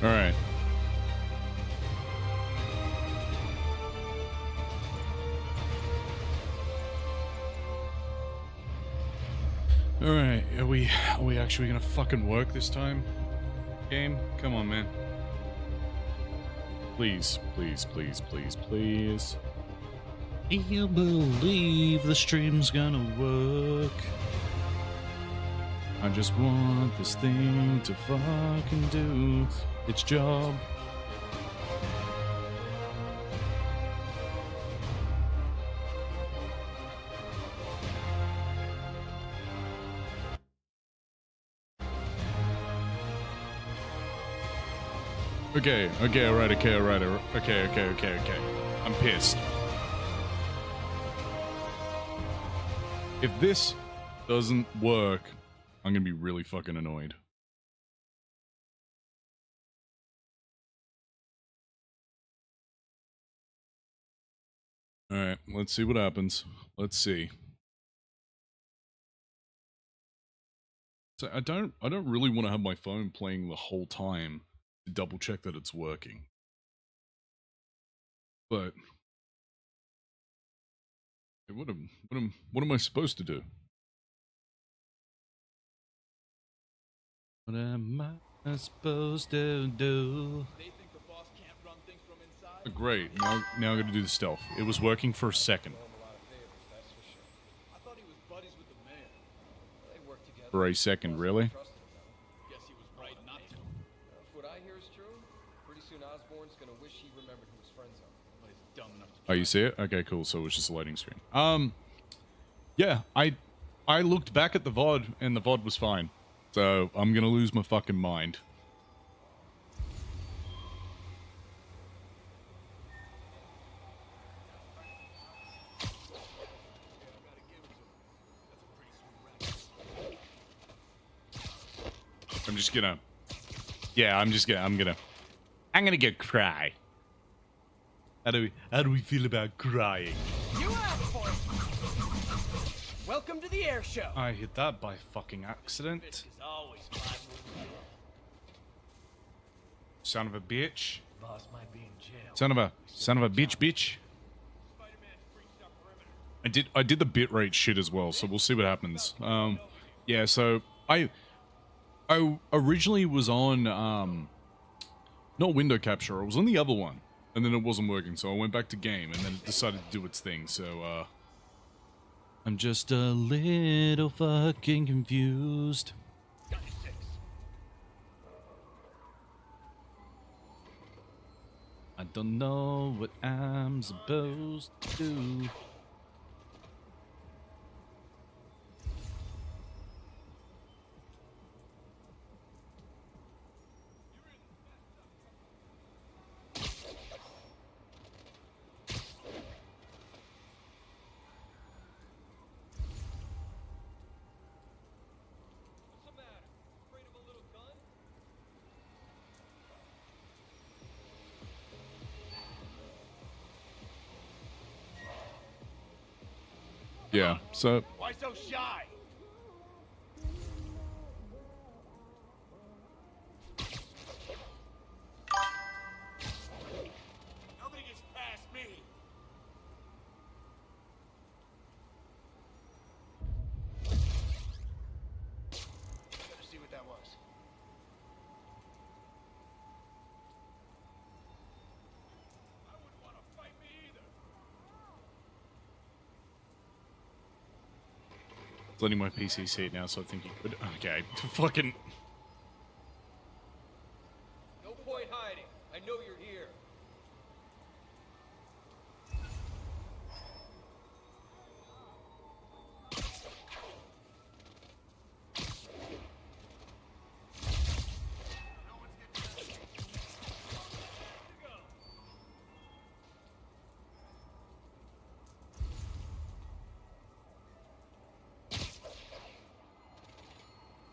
All right. All right. Are we actually gonna fucking work this time? Game? Come on, man. Please, please, please, please, please. Do you believe the stream's gonna work? I just want this thing to fucking do its job. Okay, alright, okay. I'm pissed. If this doesn't work, I'm gonna be really fucking annoyed. Alright, let's see what happens. Let's see. So I don't really want to have my phone playing the whole time to double check that it's working. But what am I supposed to do? What am I supposed to do? They think the boss can't run things from inside. Great. Now I'm gonna do the stealth. It was working for a second. I thought he was buddies with the mayor. They work together. For a second, really? Guess he was right not to. If what I hear is true, pretty soon Osborn's gonna wish he remembered who his friends are. But he's dumb enough to Oh, you see it? Okay, cool. So it was just a lighting screen. Yeah, I looked back at the VOD and the VOD was fine. So I'm gonna lose my fucking mind. I'm just gonna. Yeah, I'm gonna get cry. How do we feel about crying? You asked for it. Welcome to the air show. I hit that by fucking accident. Is always 5 moves ahead. Son of a bitch. Boss might be in jail. Son of a bitch. I did the bitrate shit as well, so we'll see what happens. Yeah, so I originally was on not window capture, I was on the other one, and then it wasn't working, so I went back to game, and then it decided to do its thing. So I'm just a little fucking confused. I don't know what I'm supposed to do. Yeah, so Why so shy? Nobody gets past me. Gotta see what that was. I wouldn't want to fight me either. it's letting my PC see it now, so I think you could. Okay, fucking. No point hiding. I know you're here.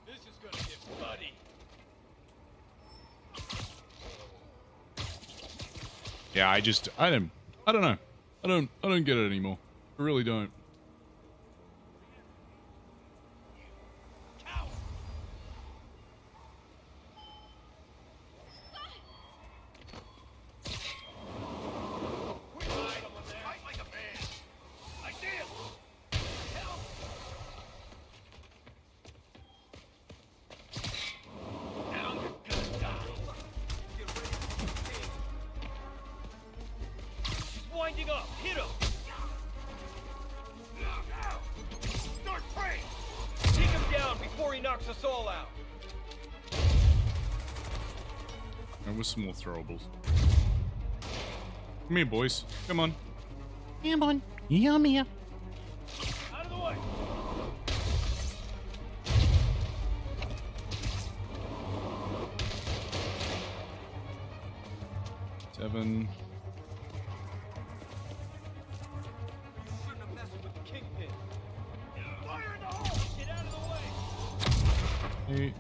This is gonna get bloody. Yeah, I don't know. I don't get it anymore. I really don't. And with some more throwables. Come here, boys. Come on. Come on. Come here. Out of the way! 7. Shouldn't have messed with the kingpin. Fire in the hole! Get out of the way! 8.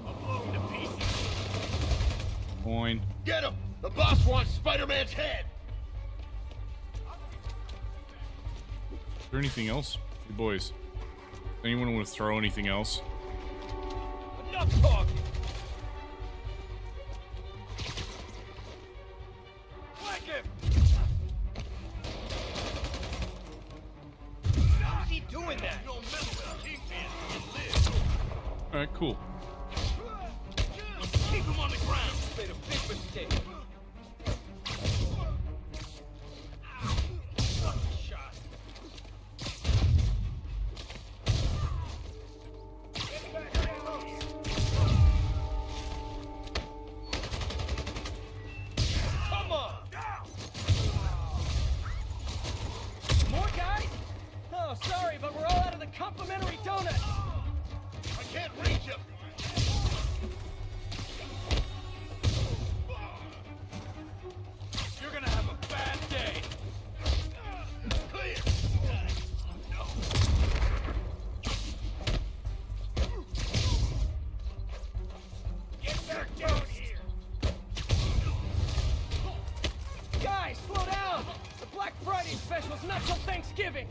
I'll blow him to pieces. 9. Get him! The boss wants Spider-Man's head! Is there anything else? Hey, boys. Anyone want to throw anything else? Enough talking! Whack him! How's he doing that? Don't mess with the kingpin and live! Alright, cool. Keep him on the ground! Made a big mistake. Shot. Get back down here! Come on! More guys? Oh, sorry, but we're all out of the complimentary donut. I can't reach him! You're gonna have a bad day! Clear! Get back down here! Guys, slow down. The Black Friday special's not till Thanksgiving.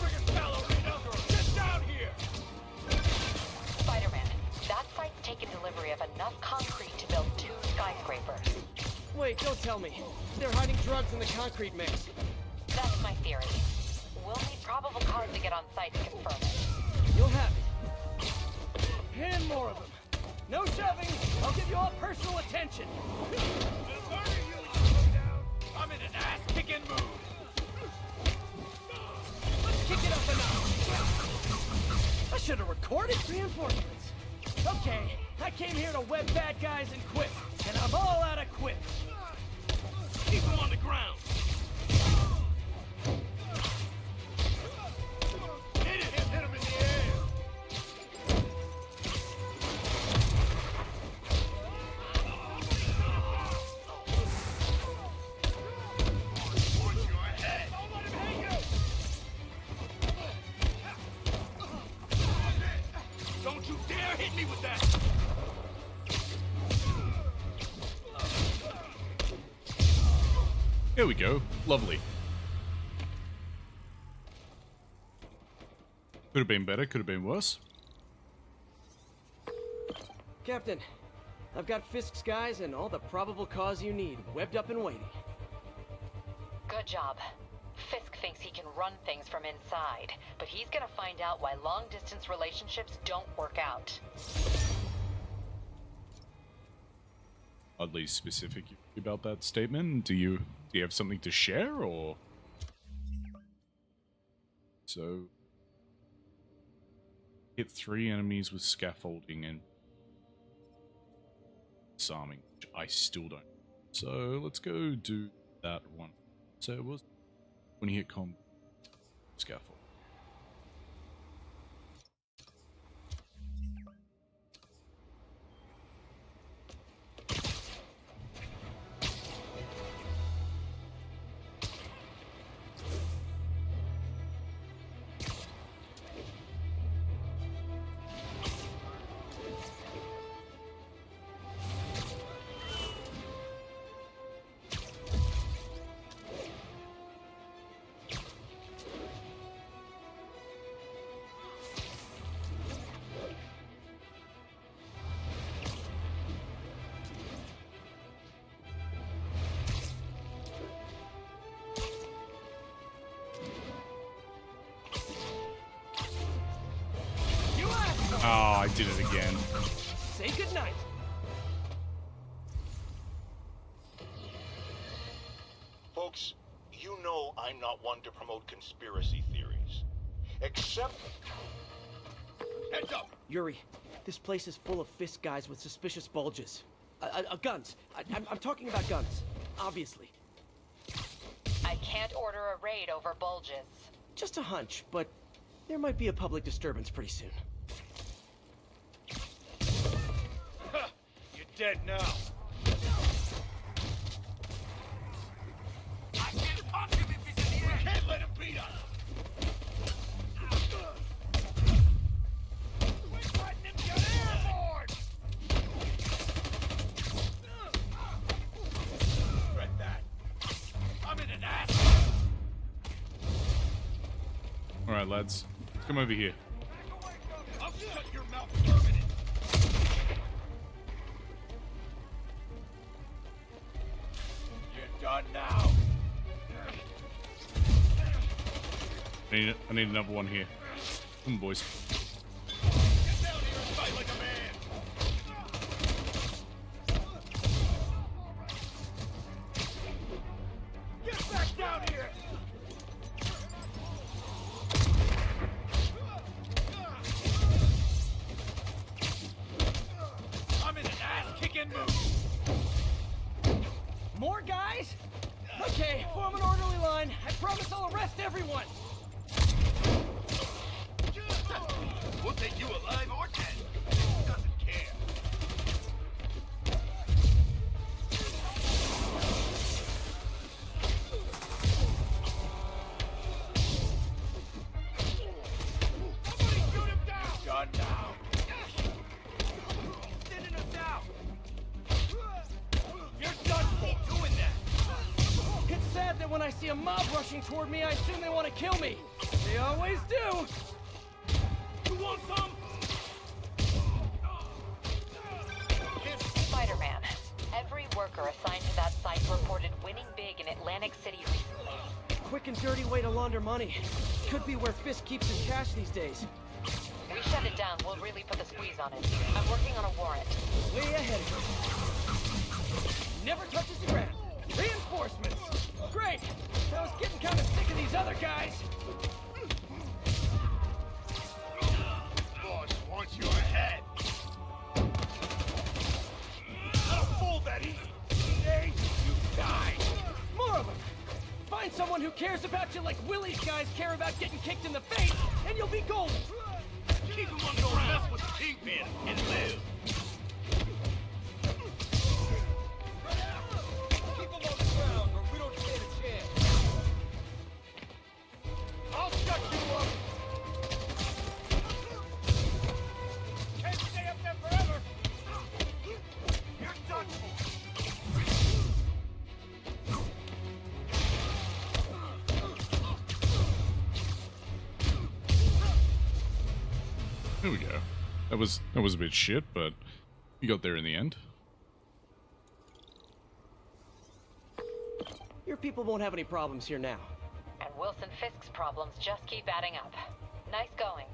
Friggin' ballerina! Get down here! Spider-Man, that site's taken delivery of enough concrete to build 2 skyscrapers. Wait, don't tell me. They're hiding drugs in the concrete mix. That's my theory. We'll need probable cause to get on site to confirm it. You'll have it. And more of them. No shoving. I'll give you all personal attention. I'm in an ass-kicking mood! Let's kick it up a notch. I should have recorded reinforcements. Okay, I came here to web bad guys and quit, and I'm all out of quit. Keep him on the ground! Hit him in the air! Watch your head! Don't let him hit you! Don't you dare hit me with that! There we go. Lovely. Could have been better, could have been worse. Captain, I've got Fisk's guys and all the probable cause you need, webbed up and waiting. Good job. Fisk thinks he can run things from inside, but he's gonna find out why long-distance relationships don't work out. Oddly specific about that statement. Do you have something to share, or? So, hit 3 enemies with scaffolding and disarming, which I still don't. So let's go do that one. So it was when you hit combat scaffold. You asshole! Oh, I did it again. Say goodnight. Folks, you know I'm not one to promote conspiracy theories. Except... Heads up! Yuri, This place is full of Fisk guys with suspicious bulges. Guns. I'm talking about guns, obviously. I can't order a raid over bulges. Just a hunch, but there might be a public disturbance pretty soon. You're dead now. I can't punch him if he's in the air. Can't let him beat us. We're fighting him to get airborne. Threat that. I'm in an ass. All right, lads, let's come over here. I'll shut your mouth permanent. You're done now. I need another one here. Come on, boys. Get down here and fight like a man. Get back down here. I'm in an ass-kicking mood. More guys? Okay, form an orderly line. I promise I'll arrest everyone. We'll take you alive or dead. Doesn't care. Somebody shoot him down! Done now. Sending us out. You're done for doing that. It's sad that when I see a mob rushing toward me, I assume they want to kill me. They always do. You want some? Spider-Man, every worker assigned to that site reported winning big in Atlantic City recently. Quick and dirty way to launder money. Could be where Fisk keeps his cash these days. We shut it down, we'll really put the squeeze on it. I'm working on a warrant. Way ahead of you. Never touches the ground. Reinforcements. Great. I was getting kind of sick of these other guys. Boss wants your head. Not a fool that easy. Today, you die. More of them. Find someone who cares about you like Willie's guys care about getting kicked in the face, and you'll be golden. Keep him on the ground. Mess with the kingpin and live. Keep him on the ground, or we don't stand a chance. I'll shut you up. Can't stay up there forever. You're done for. There we go. That was a bit shit, but you got there in the end. Your people won't have any problems here now. And Wilson Fisk's problems just keep adding up. Nice going.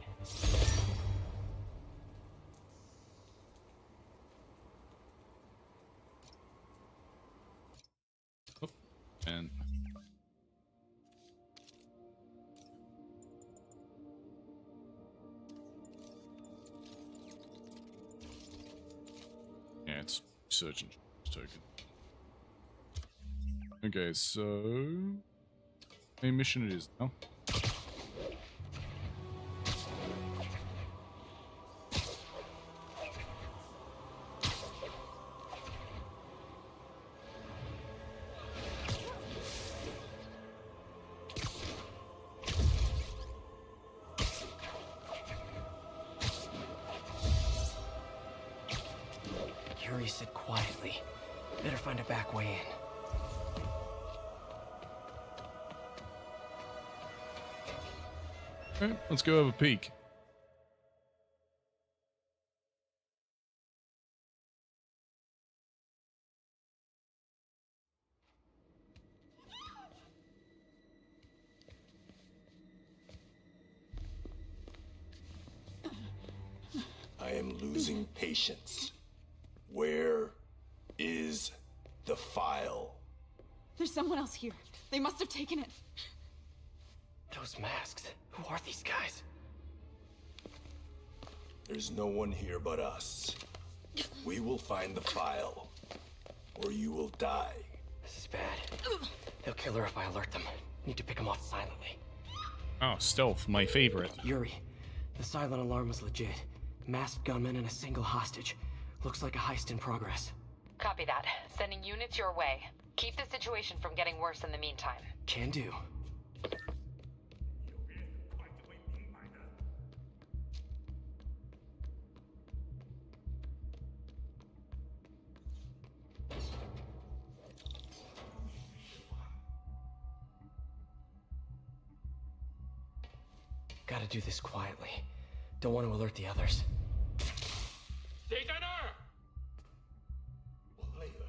Oh, and yeah, it's search and token. Okay, so a mission it is now. Yuri said quietly. Better find a back way in. Alright, let's go have a peek. I am losing patience. Where is the file? There's someone else here. They must have taken it. Those masks. Who are these guys? There's no one here but us. We will find the file, or you will die. This is bad. They'll kill her if I alert them. Need to pick them off silently. Oh, stealth, my favorite. Yuri, the silent alarm was legit. Masked gunmen and a single hostage. Looks like a heist in progress. Copy that. Sending units your way. Keep the situation from getting worse in the meantime. Can do. Gotta do this quietly. Don't want to alert the others. 谁在那儿？ 我累了。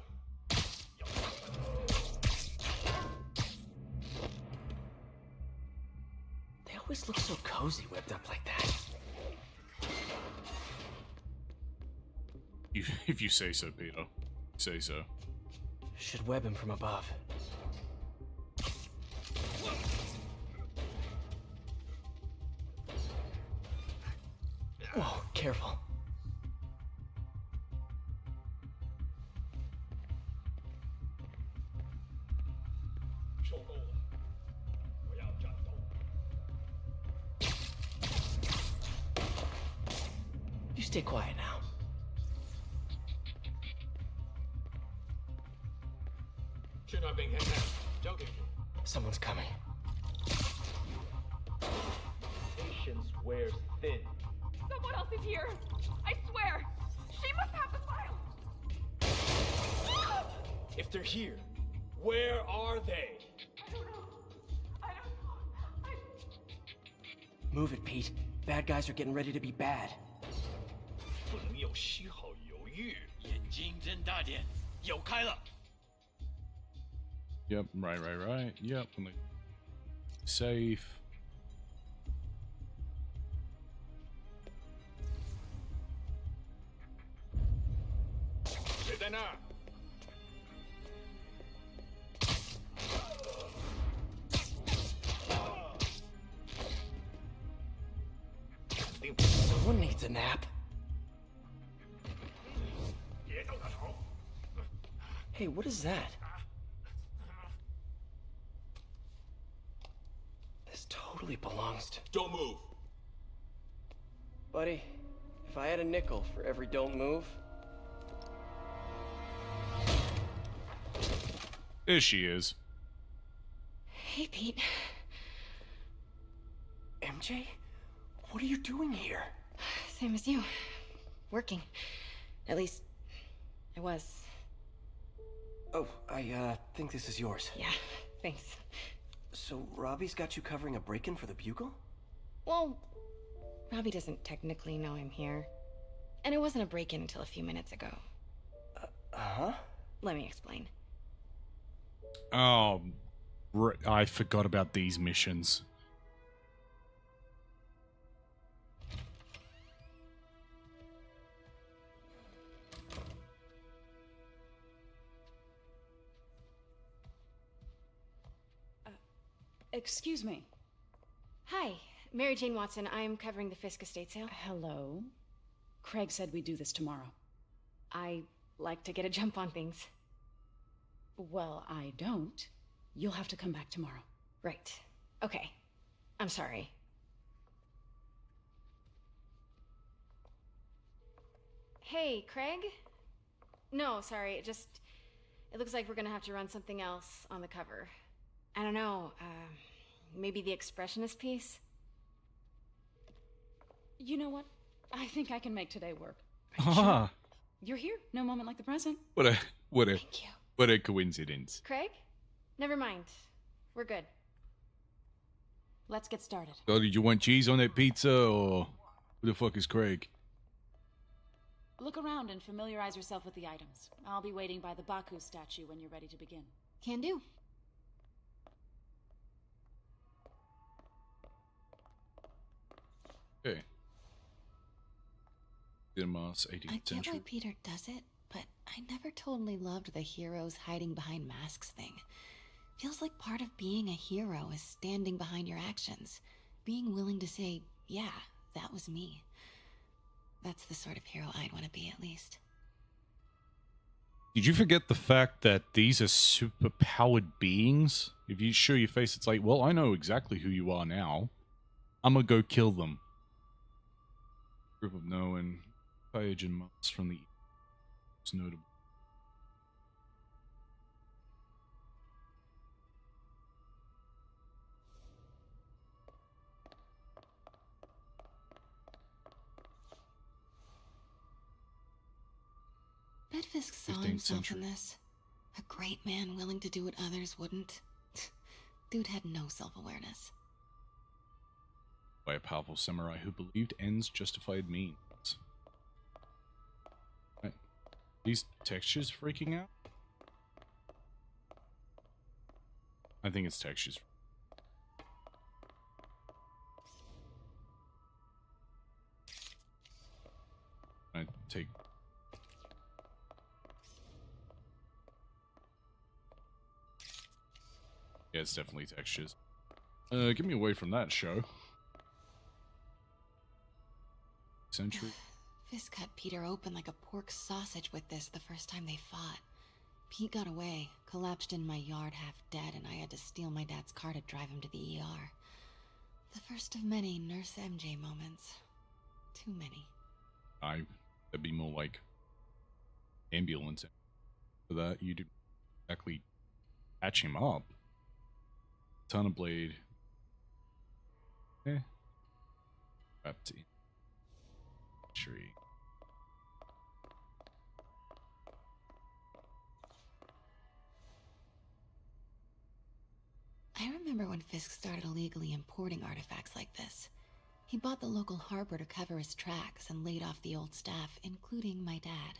They always look so cozy whipped up like that. If you say so, Peter. Say so. Should web him from above. Whoa, careful. You stay quiet now. Someone's coming. Patience wears thin. Someone else is here. I swear. She must have the file. If they're here, where are they? I don't know. I don't know. Move it, Pete. Bad guys are getting ready to be bad. 不能有丝毫犹豫。眼睛睁大点，有开了。 Yep, right. Yep, safe. 谁在那儿？ Someone needs a nap. 别动他头！ Hey, what is that? This totally belongs to... Don't move. Buddy, if I had a nickel for every don't move... There she is. Hey, Pete. MJ? What are you doing here? Same as you. Working. At least, I was. Oh, I think this is yours. Yeah, thanks. So, Robbie's got you covering a break-in for the Bugle? Well, Robbie doesn't technically know I'm here. And it wasn't a break-in until a few minutes ago. Uh-huh? Let me explain. Oh, I forgot about these missions. Excuse me. Hi, Mary Jane Watson. I'm covering the Fisk estate sale. Hello. Craig said we'd do this tomorrow. I like to get a jump on things. Well, I don't. You'll have to come back tomorrow. Right. Okay. I'm sorry. Hey, Craig? No, sorry. It looks like we're gonna have to run something else on the cover. I don't know, maybe the expressionist piece? You know what? I think I can make today work. Ah, You're here. No moment like the present. what a Thank you. what a coincidence. Craig? Never mind. We're good. Let's get started. So, did you want cheese on that pizza, or who the fuck is Craig? Look around and familiarize yourself with the items. I'll be waiting by the Baku statue when you're ready to begin. Can do. Okay. Cinemas, I 18th get century. why Peter does it, but I never totally loved the heroes hiding behind masks thing. Feels like part of being a hero is standing behind your actions. Being willing to say, yeah, that was me. That's the sort of hero I'd want to be, at least. Did you forget the fact that these are super powered beings? If you show your face, it's like, well, I know exactly who you are now. I'm gonna go kill them. Group of known Kaijin monks from the East, notable. Bet Fisk saw 15th himself century. in this. A great man willing to do what others wouldn't. Dude had no self-awareness. By a powerful samurai who believed ends justified means. Right. These textures freaking out? I think it's textures. I take. Yeah, it's definitely textures. Get me away from that show. Century. Fisk cut Peter open like a pork sausage with this the first time they fought. Pete got away, collapsed in my yard half dead, and I had to steal my dad's car to drive him to the ER. The first of many Nurse MJ moments. Too many. That'd be more like ambulance. For that, you didn't exactly patch him up. Ton of blade. Wrapped in tree. I remember when Fisk started illegally importing artifacts like this. He bought the local harbor to cover his tracks and laid off the old staff, including my dad.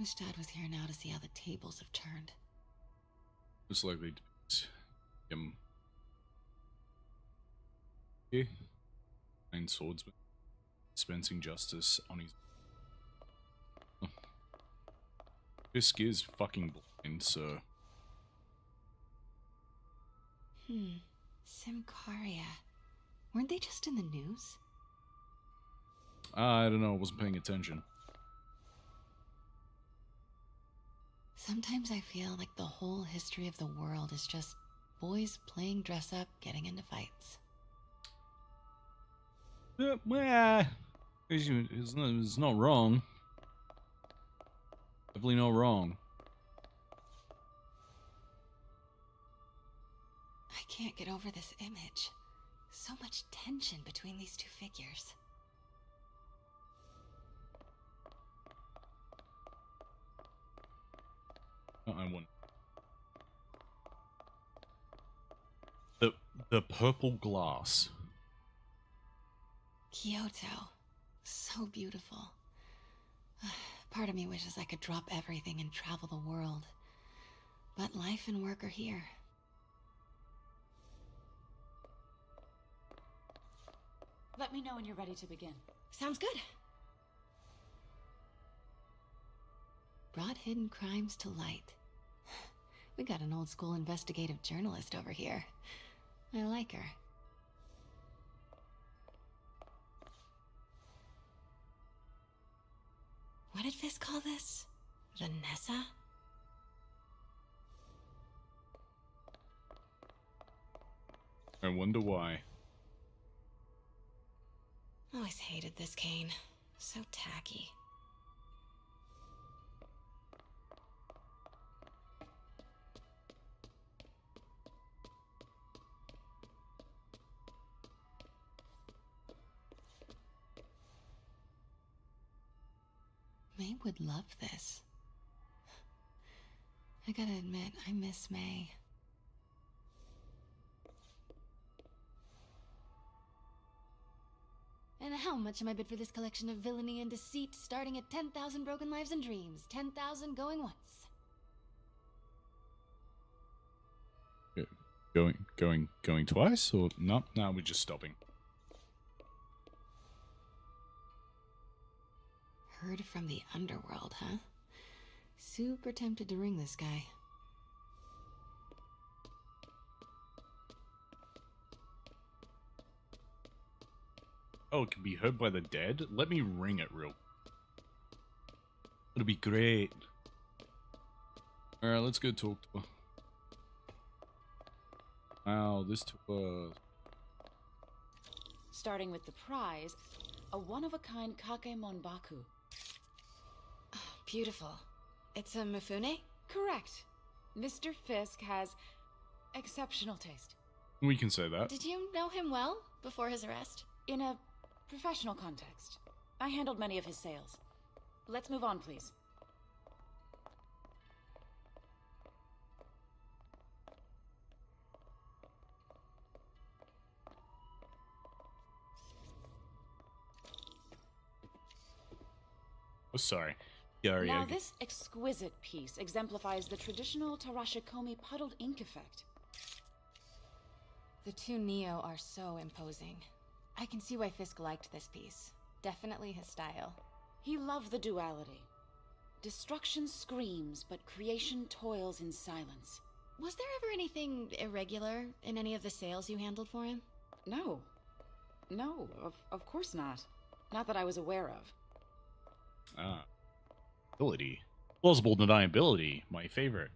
Wish Dad was here now to see how the tables have turned. Most likely him. Okay. Nine swordsman. Dispensing justice on his. Fisk is fucking blind, so. Simcaria. Weren't they just in the news? I don't know, I wasn't paying attention. Sometimes I feel like the whole history of the world is just boys playing dress up, getting into fights. Well, it's not wrong. Definitely not wrong. I can't get over this image. So much tension between these two figures. I want the purple glass. Kyoto. So beautiful. Part of me wishes I could drop everything and travel the world. But life and work are here. Let me know when you're ready to begin. Sounds good. Brought hidden crimes to light. We got an old school investigative journalist over here. I like her. What did Fisk call this? Vanessa? I wonder why. Always hated this cane. So tacky. May would love this. I gotta admit, I miss May. And how much am I bid for this collection of villainy and deceit, starting at 10,000 broken lives and dreams, 10,000 going once? Going twice, or no? No, we're just stopping. Heard from the underworld, huh? Super tempted to ring this guy. Oh, it can be heard by the dead? Let me ring it real. It'll be great. Alright, let's go talk to her. Wow, this took Starting with the prize, a one-of-a-kind Kakemon Baku. Oh, beautiful. It's a Mifune? Correct. Mr. Fisk has exceptional taste. We can say that. Did you know him well before his arrest? In a professional context. I handled many of his sales. Let's move on, please. Oh, sorry. Sorry. Now, this exquisite piece exemplifies the traditional Tarashikomi puddled ink effect. The two Neo are so imposing. I can see why Fisk liked this piece. Definitely his style. He loved the duality. Destruction screams, but creation toils in silence. Was there ever anything irregular in any of the sales you handled for him? No. No, of course not. Not that I was aware of. Ah. Ability. Plausible deniability. My favorite.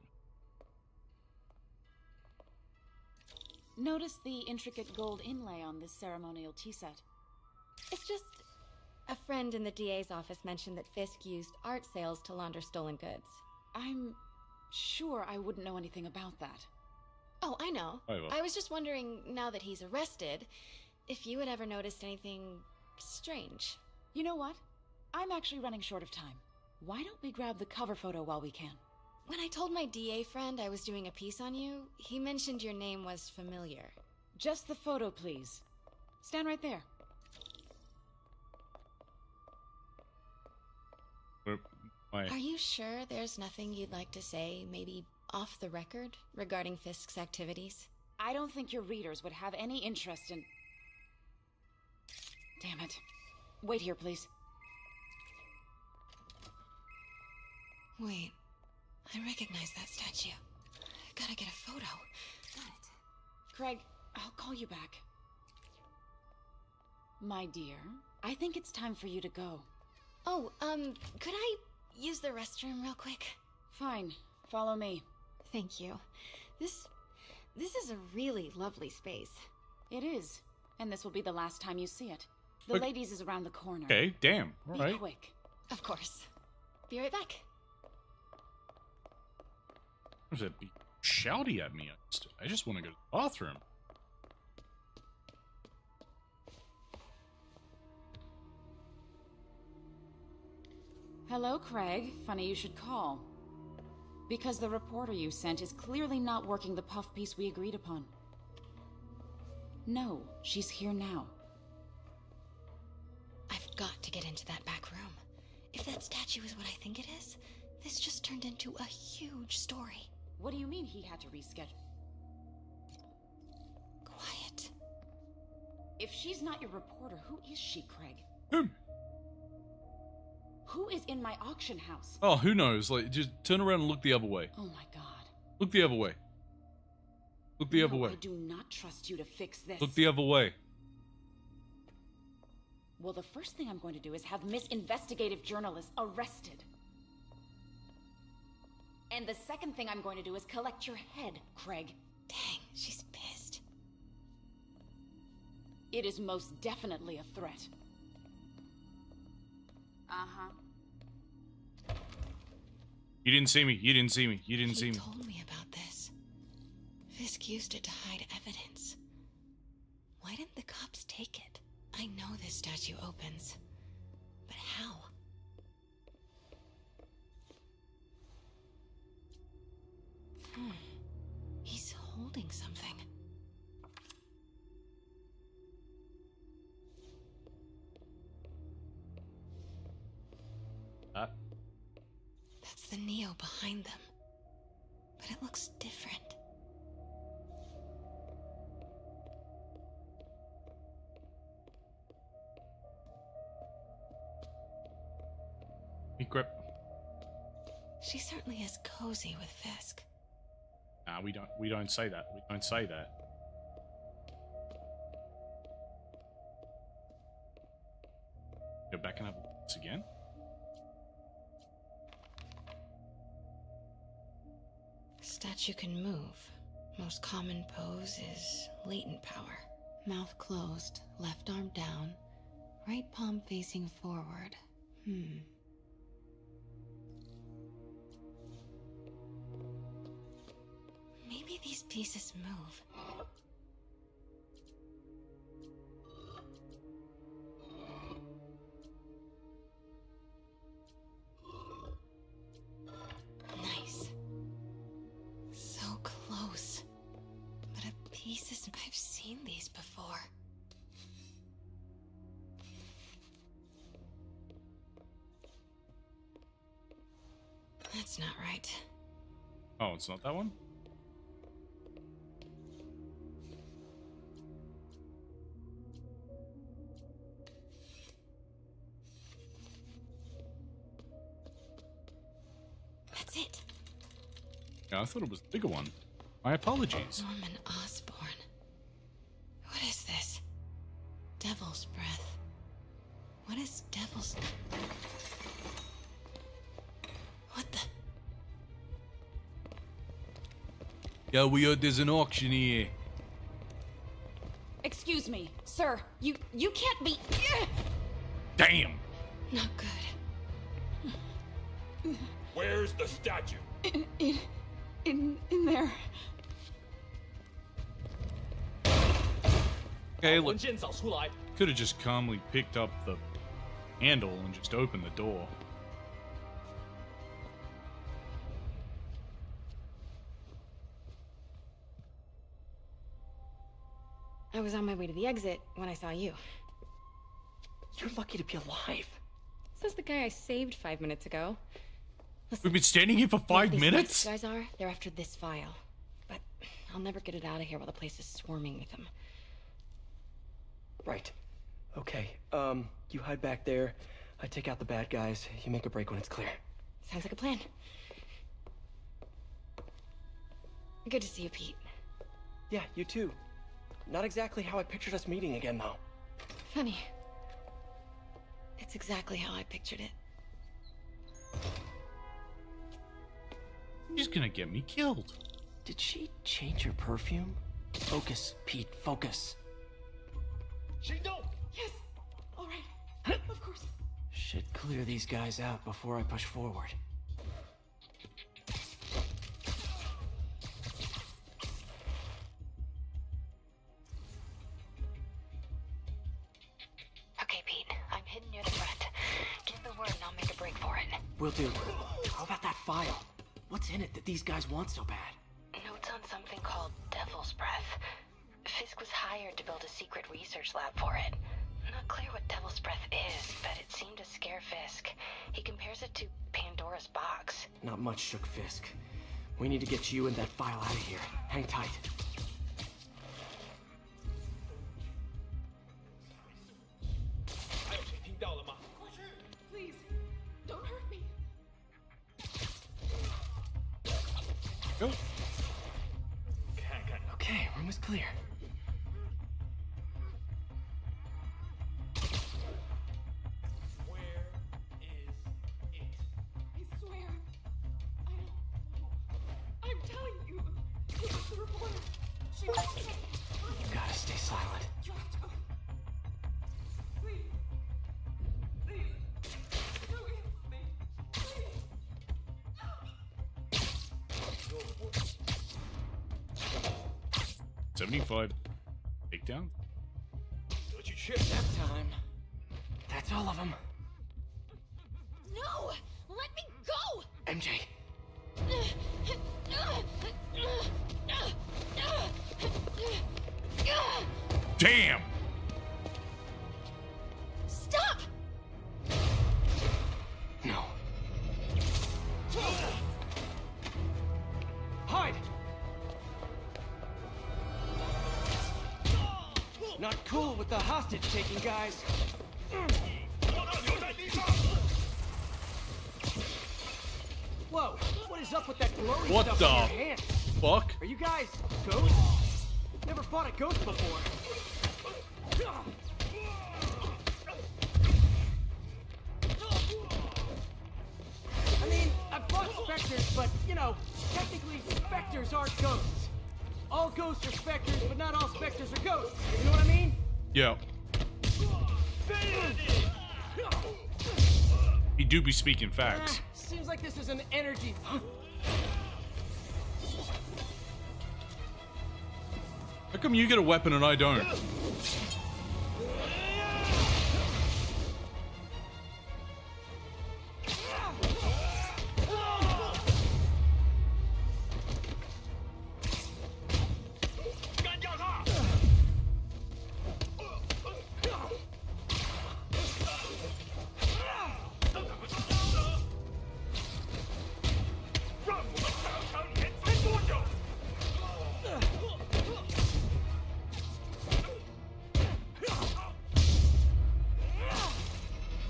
Notice the intricate gold inlay on this ceremonial tea set. It's just... a friend in the DA's office mentioned that Fisk used art sales to launder stolen goods. I'm sure I wouldn't know anything about that. Oh, I know. I will. I was just wondering, now that he's arrested, if you had ever noticed anything strange. You know what? I'm actually running short of time. Why don't we grab the cover photo while we can? When I told my DA friend I was doing a piece on you, he mentioned your name was familiar. Just the photo, please. Stand right there. Why? Are you sure there's nothing you'd like to say, maybe off the record, regarding Fisk's activities? I don't think your readers would have any interest in... Damn it. Wait here, please. Wait, I recognize that statue. I gotta get a photo. Got it. Craig, I'll call you back. My dear, I think it's time for you to go. Oh, could I use the restroom real quick? Fine. Follow me. Thank you. This is a really lovely space. It is. And this will be the last time you see it. The Okay. ladies is around the corner. Okay, damn. All Be right. quick. Of course. Be right back. What does that be shouty at me? I just want to go to the bathroom. Hello, Craig. Funny you should call. Because the reporter you sent is clearly not working the puff piece we agreed upon. No, she's here now. I've got to get into that back room. If that statue is what I think it is, this just turned into a huge story. What do you mean he had to reschedule? Quiet. If she's not your reporter, who is she, Craig? Whom? Who is in my auction house? Oh, who knows? Like, just turn around and look the other way. Oh my god. Look the other way. Look the other No, way. I do not trust you to fix this. Look the other way. Well, the first thing I'm going to do is have Miss Investigative Journalist arrested. And the second thing I'm going to do is collect your head, Craig. Dang, she's pissed. It is most definitely a threat. Uh-huh. You didn't see me. You didn't see me. You didn't see He me. told me about this. Fisk used it to hide evidence. Why didn't the cops take it? I know this statue opens. But how? He's holding something. That's the Neo behind them. But it looks different. Me grip. She certainly is cozy with Fisk. Nah, we don't say that. We don't say that. Go back and have this again. Statue can move. Most common pose is latent power. Mouth closed, left arm down, right palm facing forward. Maybe these pieces move. Nice. So close. But a pieces... I've seen these before. That's not right. Oh, it's not that one? That's it. Yeah, I thought it was the bigger one. My apologies. Norman Osborn. What is this? Devil's breath. What is devil's... What the... Yeah, we heard there's an auction here. Excuse me, sir. You can't be. Damn! Not good. Where's the statue? In there. Okay, look. 文件找出来。 Could have just calmly picked up the handle and just opened the door. I was on my way to the exit when I saw you. You're lucky to be alive. Says the guy I saved 5 minutes ago. We've been standing here for 5 These minutes? guys are, they're after this file. But I'll never get it out of here while the place is swarming with them. Right. Okay. You hide back there. I take out the bad guys. You make a break when it's clear. Sounds like a plan. Good to see you, Pete. Yeah, you too. Not exactly how I pictured us meeting again, though. Funny. It's exactly how I pictured it. She's gonna get me killed. Did she change her perfume? Focus, Pete, focus. 行动！ Yes. All right. Of course. Should clear these guys out before I push forward. Okay, Pete. I'm hidden near the front. Give the word and I'll make a break for it. Will do. How about that file? What's in it that these guys want so bad? Notes on something called Devil's Breath. Fisk was hired to build a secret research lab for it. Not clear what Devil's Breath is, but it seemed to scare Fisk. He compares it to Pandora's box. Not much shook Fisk. We need to get you and that file out of here. Hang tight. Please, don't hurt me. Go. Okay, room is clear. I swear. I don't know. I'm telling you. It was the reporter. She was... You gotta stay silent. You have to... Please. Please. Do it with me. Please. 75. Takedown? 得去确 That time. That's all of them. No! Let me go! MJ. Damn! Stop! No. Hide! Not cool with the hostage taking, guys. Whoa, what is up with that glowing What stuff the in your hand? fuck? Are you guys ghosts? Never fought a ghost before. specters, but, you know, technically specters aren't ghosts. All ghosts are specters, but not all specters are ghosts. You know what I mean? Yeah. He do be speaking facts. Seems like this is an energy. How come you get a weapon and I don't?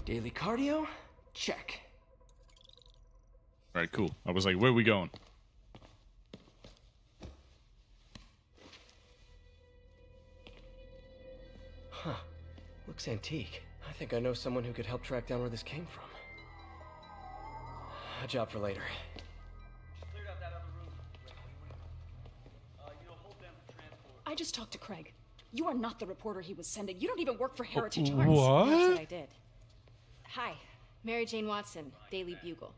Daily cardio? Check. All right, cool. I was like, where are we going? Huh. Looks antique. I think I know someone who could help track down where this came from. A job for later. I just talked to Craig. You are not the reporter he was sending. You don't even work for Heritage Arts. That's what What? I did. Hi, Mary Jane Watson, Daily Bugle.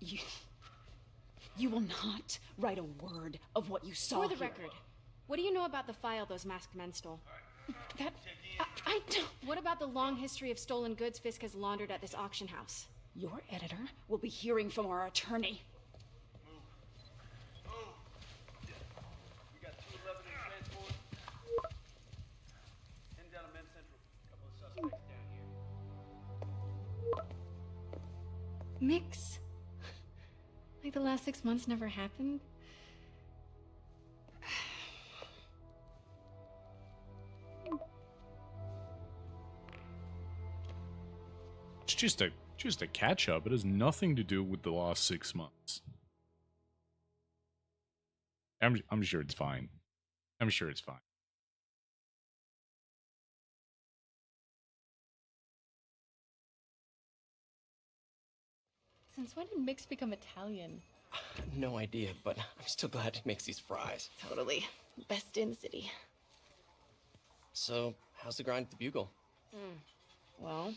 You will not write a word of what you saw For the here. record, what do you know about the file those masked men stole? That... I don't... What about the long history of stolen goods Fisk has laundered at this auction house? Your editor will be hearing from our attorney. We got 211 in transport. Heading down to Men's Central. Couple of suspects down here. Mix? Like the last 6 months never happened? It's just a catch up. It has nothing to do with the last 6 months. I'm sure it's fine. I'm sure it's fine. Since when did Mix become Italian? No idea, but I'm still glad he makes these fries. Totally. Best in the city. So, how's the grind at the Bugle? Well,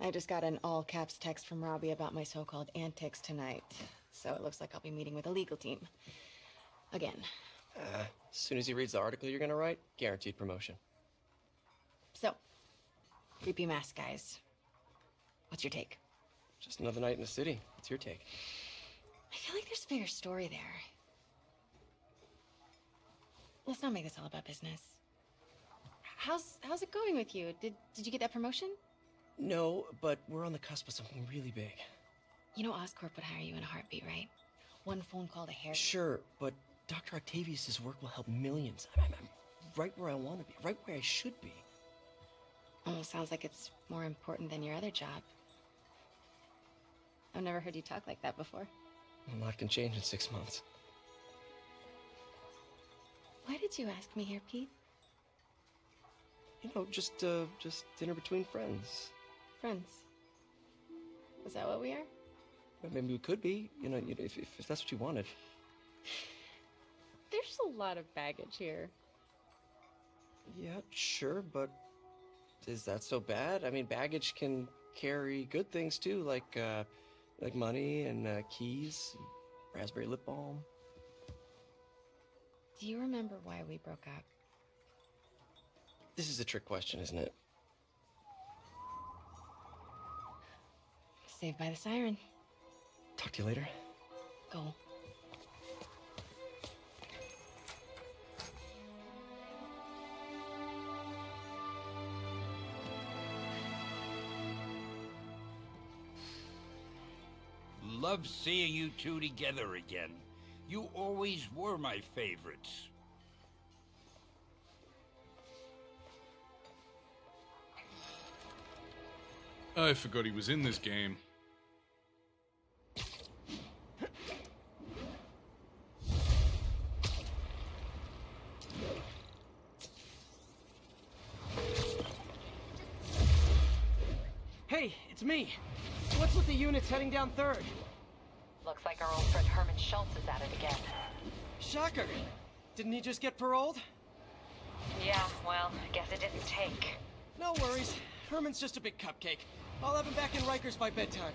I just got an all-caps text from Robbie about my so-called antics tonight. So it looks like I'll be meeting with a legal team. Again. As soon as he reads the article you're gonna write, guaranteed promotion. So, creepy mask guys. What's your take? Just another night in the city. What's your take? I feel like there's a bigger story there. Let's not make this all about business. How's it going with you? Did you get that promotion? No, but we're on the cusp of something really big. You know Oscorp would hire you in a heartbeat, right? One phone call to hair. Sure, but Dr. Octavius' work will help millions. I'm right where I want to be, right where I should be. Almost sounds like it's more important than your other job. I've never heard you talk like that before. A lot can change in 6 months. Why did you ask me here, Pete? You know, just dinner between friends. Friends. Is that what we are? Well, maybe we could be, you know, if that's what you wanted. There's a lot of baggage here. Yeah, sure, but is that so bad? I mean, baggage can carry good things too, like money and keys, raspberry lip balm. Do you remember why we broke up? This is a trick question, isn't it? Saved by the siren. Talk to you later. Go. Love seeing you two together again. You always were my favorites. I forgot he was in this game. Hey, it's me. What's with the units heading down 3rd? Looks like our old friend Herman Schultz is at it again. Shocker. Didn't he just get paroled? Yeah, well, I guess it didn't take. No worries. Herman's just a big cupcake. I'll have him back in Rikers by bedtime.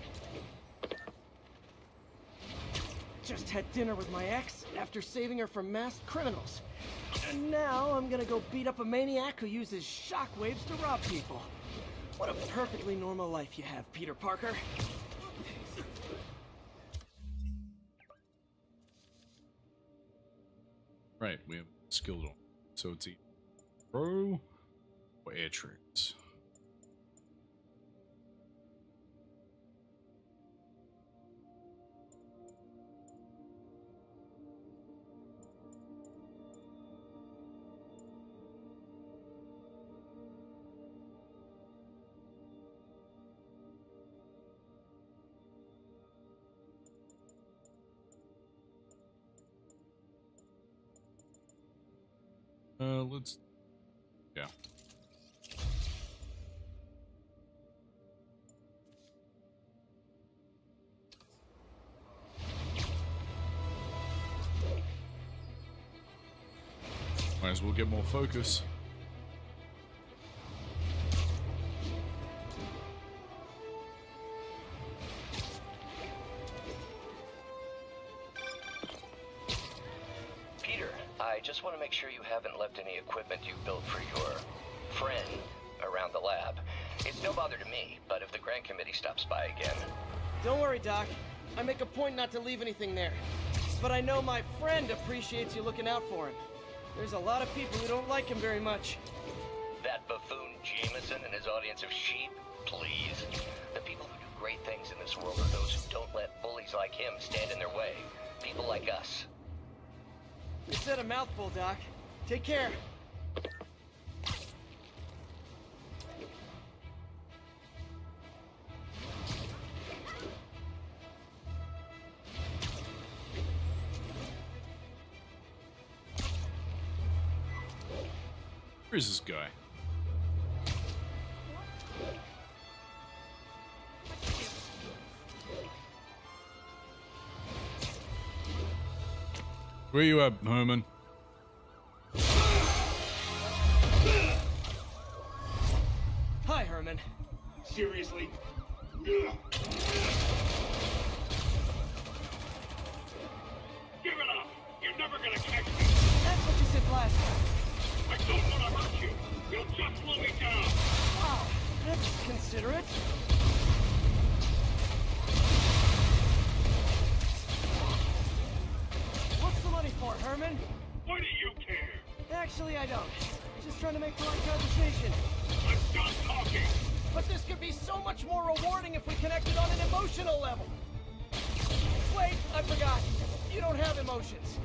Just had dinner with my ex after saving her from masked criminals. And now I'm gonna go beat up a maniac who uses shockwaves to rob people. What a perfectly normal life you have, Peter Parker. Right, we have skilled on. So it's either pro or air tricks. Let's... Yeah. Might as well get more focus. I just want to make sure you haven't left any equipment you built for your friend around the lab. It's no bother to me, but if the grant committee stops by again... Don't worry, Doc. I make a point not to leave anything there. But I know my friend appreciates you looking out for him. There's a lot of people who don't like him very much. That buffoon Jameson and his audience of sheep? Please. The people who do great things in this world are those who don't let bullies like him stand in their way. People like us. You said a mouthful, Doc. Take care. Where's this guy? Where you at, Herman? Hi, Herman. Seriously? Give it up! You're never gonna catch me! That's what you said last time. I don't want to hurt you! You'll just slow me down! Wow, that's considerate. What's the money for, Herman? Why do you care? Actually, I don't. Just trying to make polite conversation. I'm done talking! But this could be so much more rewarding if we connected on an emotional level. Wait, I forgot. You don't have emotions.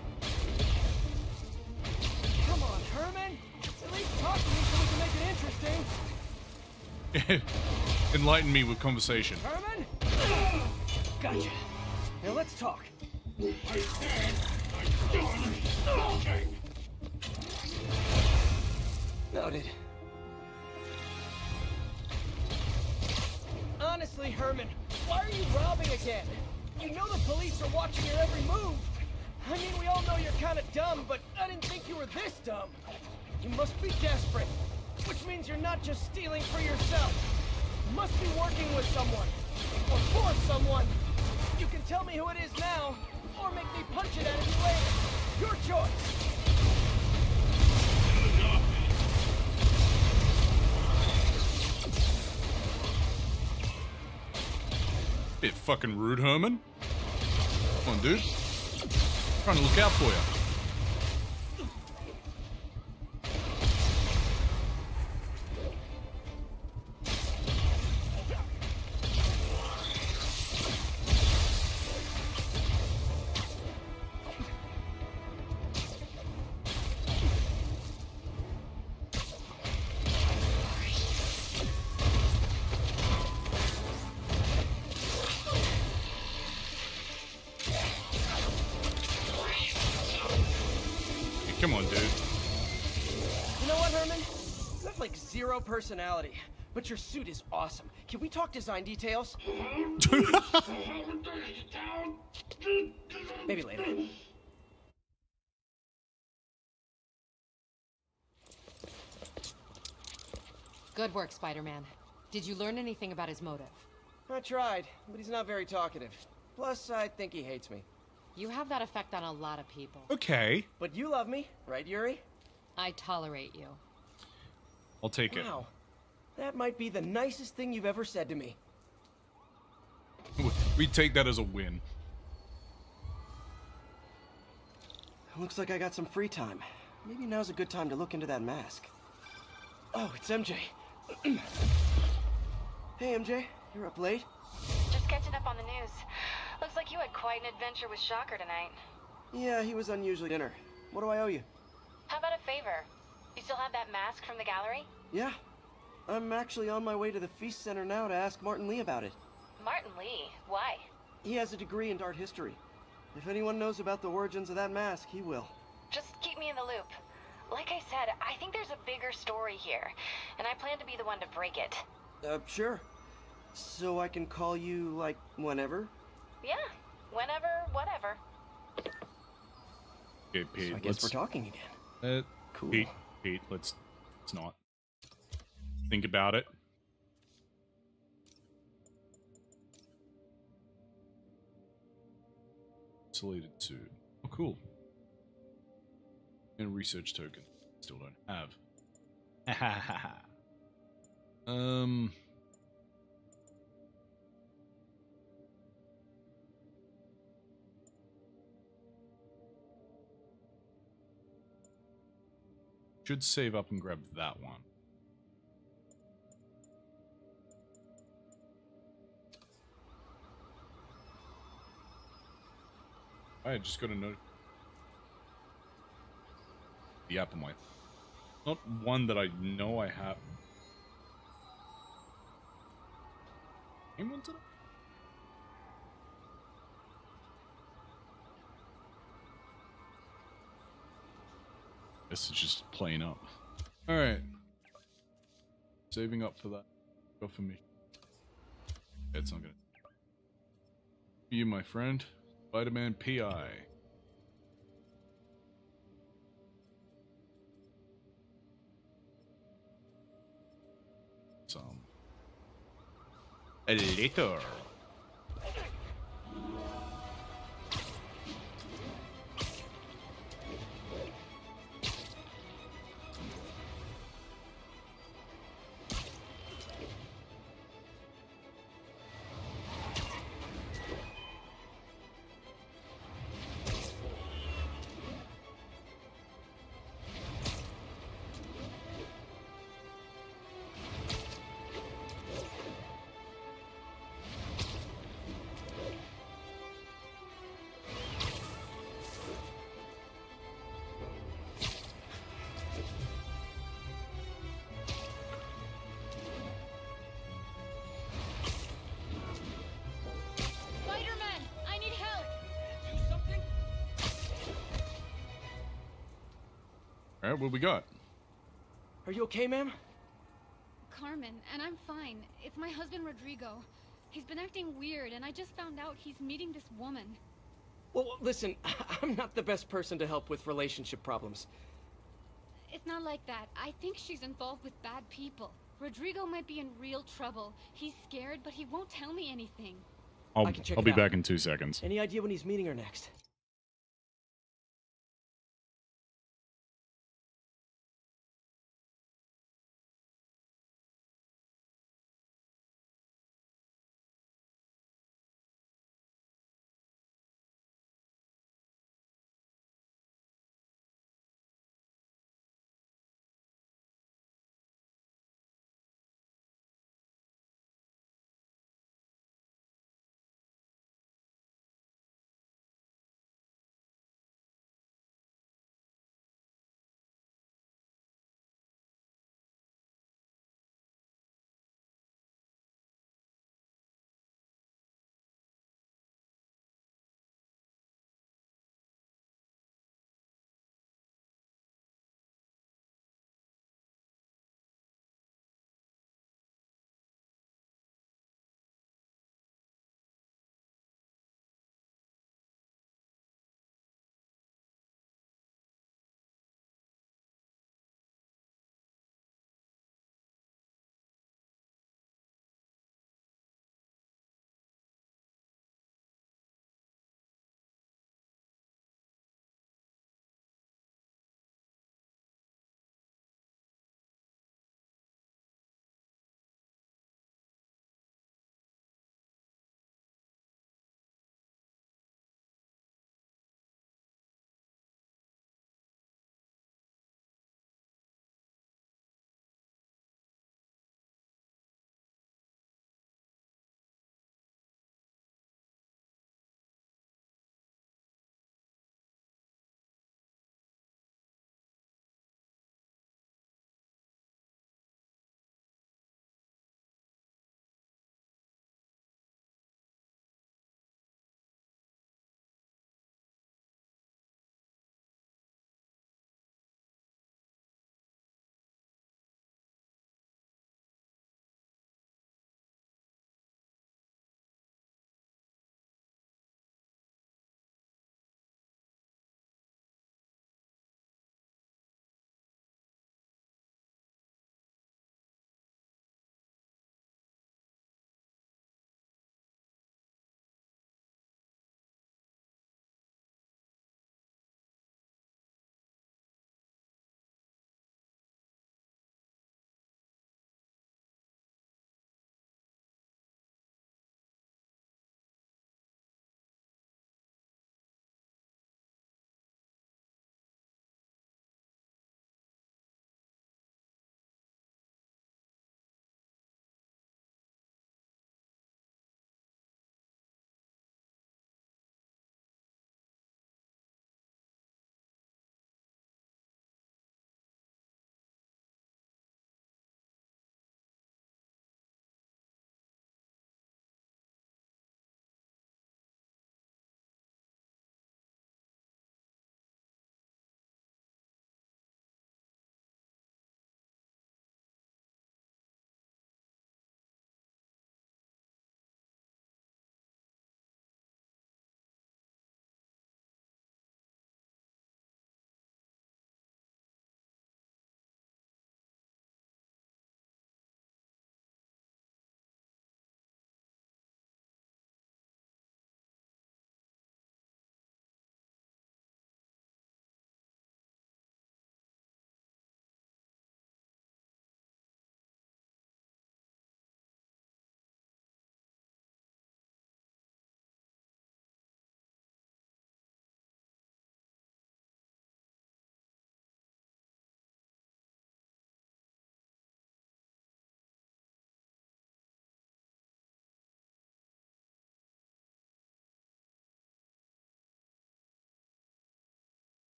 Come on, Herman. At least talk to me so we can make it interesting. Enlighten me with conversation. Herman? Gotcha. Now let's talk. I said I'm done talking! Noted. Honestly, Herman, why are you robbing again? You know the police are watching your every move. I mean, we all know you're kind of dumb, but I didn't think you were this dumb. You must be desperate, which means you're not just stealing for yourself. You must be working with someone, or for someone. You can tell me who it is now, or make me punch it out of you later. Your choice. Bit fucking rude, Herman. Come on, dude. Trying to look out for you. Come on, dude. You know what, Herman? You have like zero personality. but your suit is awesome. Can we talk design details? Maybe later. Good work, Spider-Man. Did you learn anything about his motive? I tried, but he's not very talkative. Plus, I think he hates me. You have that effect on a lot of people. Okay. But you love me, right, Yuri? I tolerate you. I'll take it. Wow. That might be the nicest thing you've ever said to me. We take that as a win. Looks like I got some free time. Maybe now's a good time to look into that mask. Oh, it's MJ. Hey, MJ. You're up late? Just catching up on the news. Looks like you had quite an adventure with Shocker tonight. Yeah, he was unusually dinner. What do I owe you? How about a favor? You still have that mask from the gallery? Yeah. I'm actually on my way to the Feast Center now to ask Martin Lee about it. Martin Lee? Why? He has a degree in art history. If anyone knows about the origins of that mask, he will. Just keep me in the loop. Like I said, I think there's a bigger story here, and I plan to be the one to break it. Sure. So I can call you, like, whenever? Yeah, whenever, whatever. Okay, Pete, So I guess we're talking again. Cool. Pete, let's not. Think about it. Isolated suit. Oh, cool. And research token. Still don't have. Should save up and grab that one. I just got a note. The app on my... Not one that I know I have. Anyone today? This is just playing up. Alright. Saving up for that. Go for me. It's not gonna... You, my friend. Spider-Man PI. Some. A little. Spider-Man, I need help. Do something? Alright, what we got? Are you okay, ma'am? Carmen, and I'm fine. It's my husband Rodrigo. He's been acting weird, and I just found out he's meeting this woman. Well, listen, I'm not the best person to help with relationship problems. It's not like that. I think she's involved with bad people. Rodrigo might be in real trouble. He's scared, but he won't tell me anything. I'll I can check be it out. back in 2 seconds. Any idea when he's meeting her next?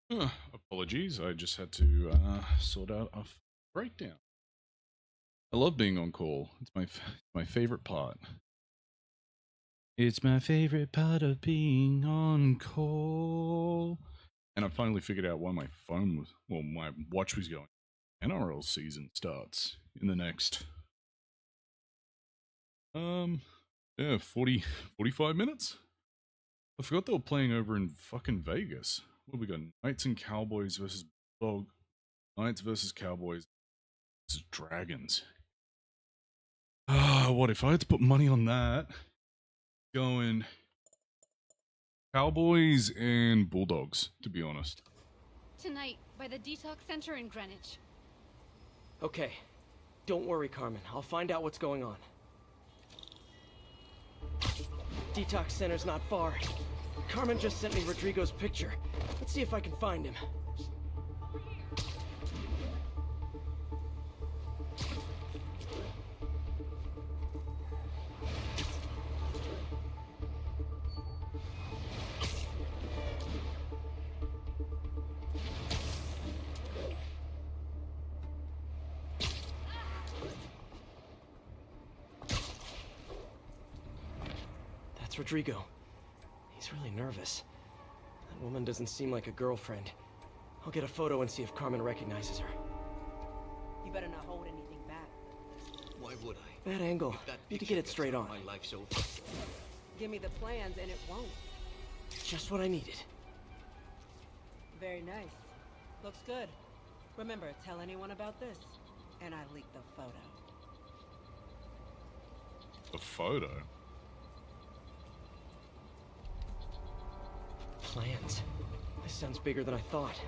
Apologies, I just had to sort out a breakdown. I love being on call. It's my favorite part. It's my favorite part of being on call. And I finally figured out why my phone was, well, my watch was going. NRL season starts in the next, yeah, 45 minutes. I forgot they were playing over in fucking Vegas. What we got? Knights and Cowboys versus Dog. Knights versus Cowboys versus Dragons. Ah, what if I had to put money on that? Going Cowboys and Bulldogs, to be honest. Tonight, by the detox center in Greenwich. Okay. Don't worry, Carmen. I'll find out what's going on. Detox center's not far. Carmen just sent me Rodrigo's picture. Let's see if I can find him. That's Rodrigo. He's really nervous. That woman doesn't seem like a girlfriend. I'll get a photo and see if Carmen recognizes her. You better not hold anything back. Why would I? Bad angle. Need to get it straight on. My life's over. Give me the plans and it won't. Just what I needed. Very nice. Looks good. Remember, tell anyone about this. And I leaked the photo. The photo? Plans. This sounds bigger than I thought.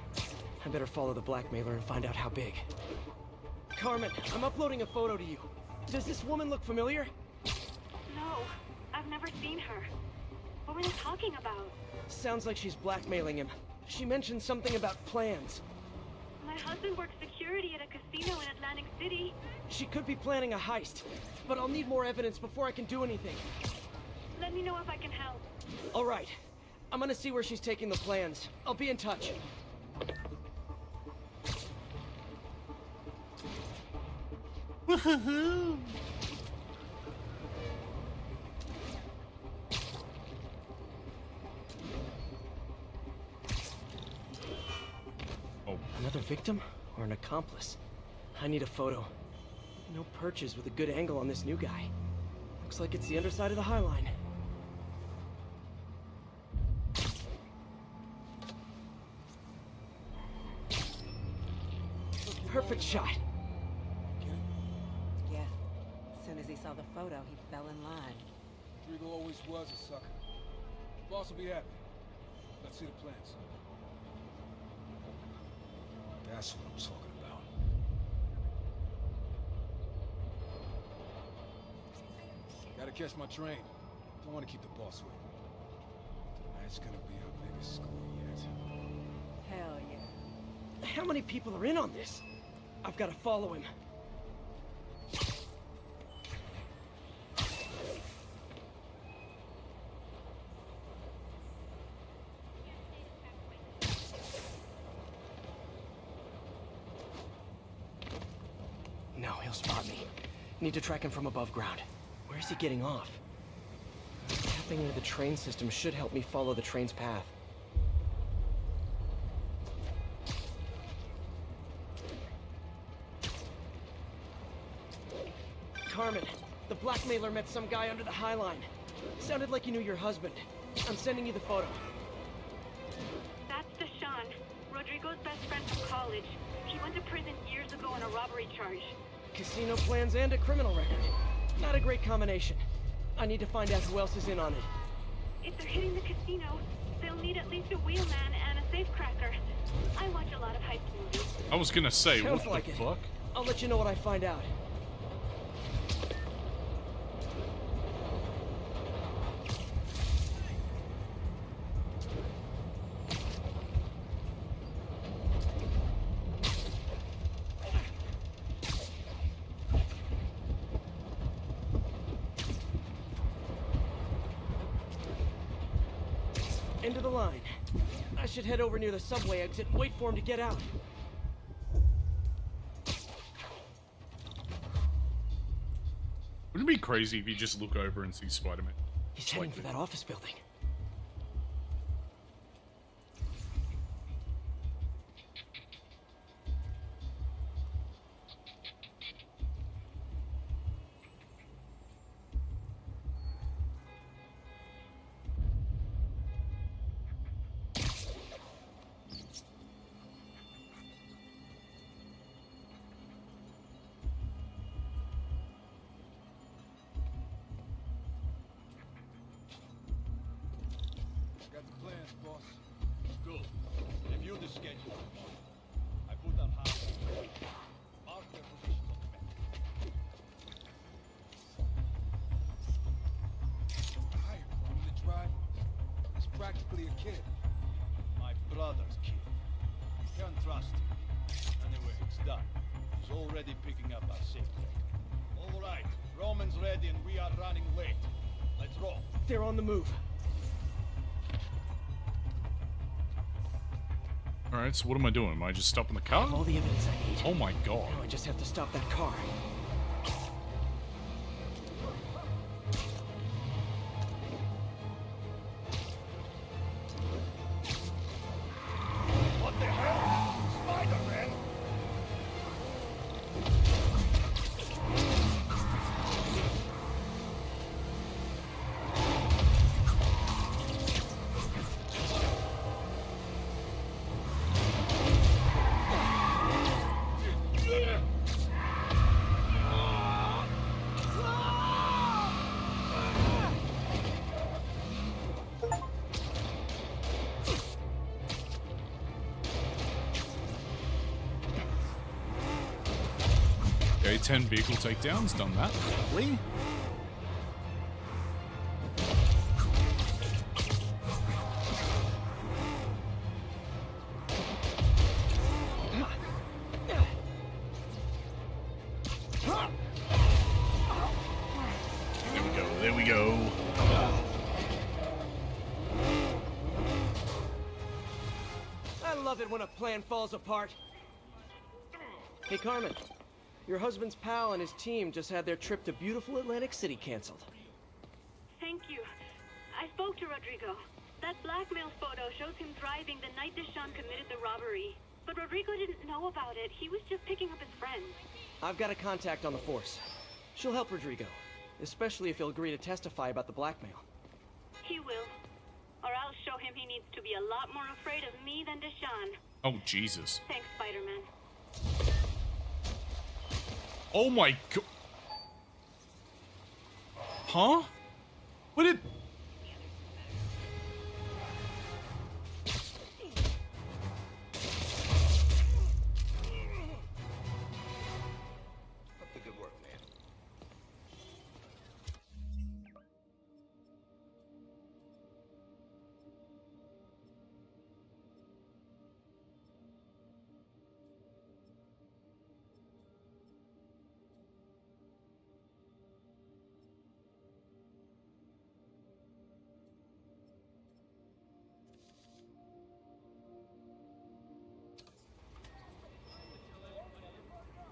I better follow the blackmailer and find out how big. Carmen, I'm uploading a photo to you. Does this woman look familiar? No, I've never seen her. What were they talking about? Sounds like she's blackmailing him. She mentioned something about plans. My husband works security at a casino in Atlantic City. She could be planning a heist, but I'll need more evidence before I can do anything. Let me know if I can help. All right. I'm gonna see where she's taking the plans. I'll be in touch. Woohoo! Oh. Another victim or an accomplice? I need a photo. No perches with a good angle on this new guy. Looks like it's the underside of the High Line. Perfect shot. Yeah. As soon as he saw the photo, he fell in line. Rodrigo always was a sucker. Boss will be happy. Let's see the plans. That's what I'm talking about. Gotta catch my train. Don't want to keep the boss waiting. Tonight's gonna be our biggest score yet. Hell yeah. How many people are in on this? I've got to follow him. No, he'll spot me. Need to track him from above ground. Where's he getting off? Tapping into the train system should help me follow the train's path. Carmen, the blackmailer met some guy under the High Line. Sounded like you knew your husband. I'm sending you the photo. That's Deshaun, Rodrigo's best friend from college. He went to prison years ago on a robbery charge. Casino plans and a criminal record. Not a great combination. I need to find out who else is in on it. If they're hitting the casino, they'll need at least a wheelman and a safecracker. I watch a lot of heist movies. I was gonna say, Sounds what like the it. fuck? I'll let you know what I find out. Into the line. I should head over near the subway exit and wait for him to get out. Wouldn't it be crazy if you just look over and see Spider-Man? He's heading for that office building. Got the plans, boss. Good. Review the schedule. I put out half. Mark their positions on the map. Hired for him to drive. He's practically a kid. My brother's kid. Can't trust him. Anyway, it's done. He's already picking up our safe record. All right. Roman's ready and we are running late. Let's roll. They're on the move. Alright, so what am I doing? Am I just stopping the car? All the evidence I need. Oh my god. Now I just have to stop that car. What the hell? Spider-Man? Okay, 10 vehicle takedowns, done that. Lovely. There we go, there we go. I love it when a plan falls apart. Hey, Carmen. Your husband's pal and his team just had their trip to beautiful Atlantic City canceled. Thank you. I spoke to Rodrigo. That blackmail photo shows him driving the night Deshaun committed the robbery. But Rodrigo didn't know about it. He was just picking up his friends. I've got a contact on the force. She'll help Rodrigo, especially if he'll agree to testify about the blackmail. He will. Or I'll show him he needs to be a lot more afraid of me than Deshaun. Oh, Jesus. Thanks, Spider-Man. Oh my god. Huh? What did... Up the good work, man.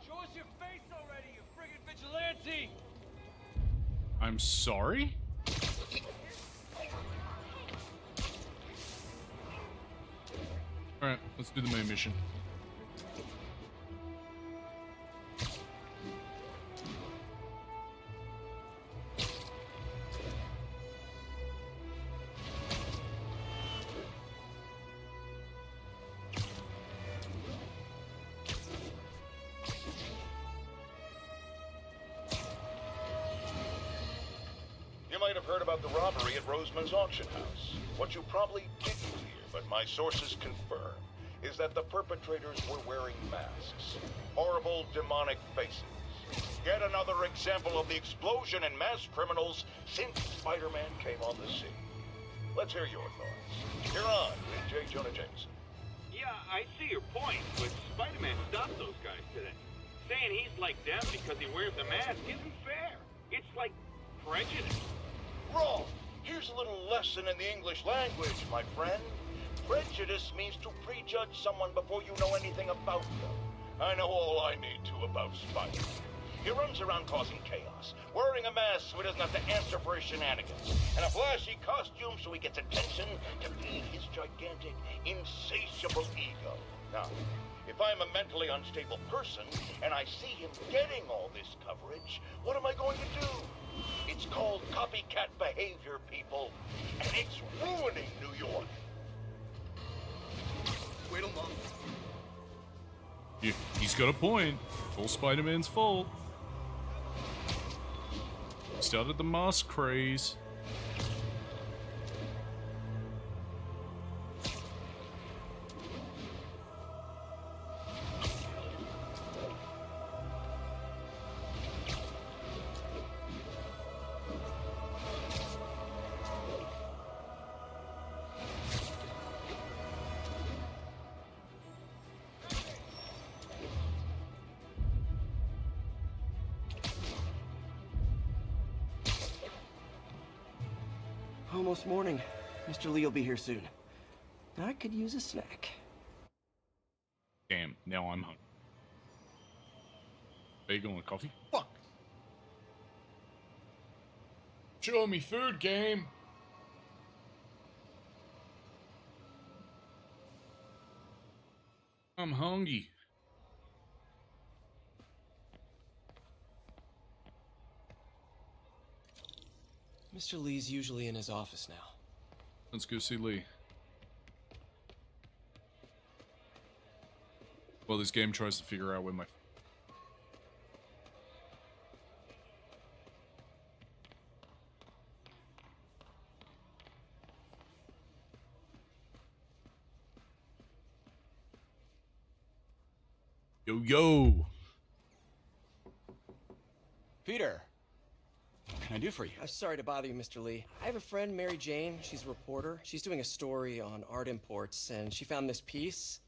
Show us your face already, you friggin' vigilante! I'm sorry? Alright, let's do the main mission. You might have heard about the robbery at Roseman's auction house. What you probably didn't hear, but my sources confirm, is that the perpetrators were wearing masks. Horrible, demonic faces. Yet another example of the explosion in mass criminals since Spider-Man came on the scene. Let's hear your thoughts. You're on with J. Jonah Jameson. Yeah, I see your point, but Spider-Man stopped those guys today. Saying he's like them because he wears a mask isn't fair. It's like prejudice. Wrong. Here's a little lesson in the English language, my friend. Prejudice means to prejudge someone before you know anything about them. I know all I need to about Spider-Man. He runs around causing chaos, wearing a mask so he doesn't have to answer for his shenanigans, and a flashy costume so he gets attention to feed his gigantic, insatiable ego. Now, if I'm a mentally unstable person, and I see him getting all this coverage, what am I going to do? It's called copycat behavior, people, and it's ruining New York. Wait a moment. He's got a point. All Spider-Man's fault. Started the mask craze. Almost morning. Mr. Lee will be here soon. I could use a snack. Damn, now I'm hungry. Bagel and coffee? Fuck! Show me food, game! I'm hungry. Mr. Lee's usually in his office now. Let's go see Lee. Well, this game tries to figure out where my... Yo! Peter! What can I do for you? I'm sorry to bother you, Mr. Lee. I have a friend, Mary Jane. She's a reporter. She's doing a story on art imports, and she found this piece.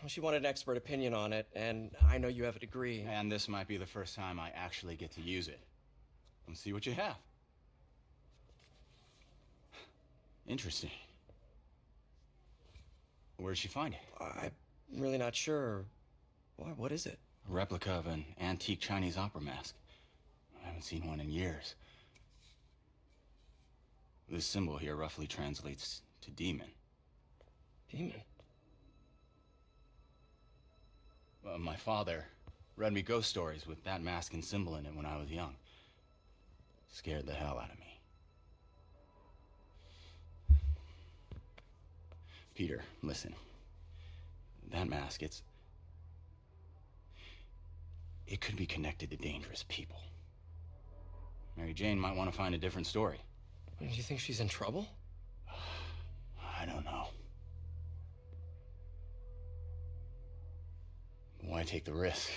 Well, she wanted an expert opinion on it, and I know you have a degree. And this might be the first time I actually get to use it. Let's see what you have. Interesting. Where did she find it? I'm really not sure. What is it? A replica of an antique Chinese opera mask. I haven't seen one in years. This symbol here roughly translates to demon. Demon? My father read me ghost stories with that mask and symbol in it when I was young. Scared the hell out of me. Peter, listen. That mask, it could be connected to dangerous people. Mary Jane might want to find a different story. Do you think she's in trouble? I don't know. Why take the risk?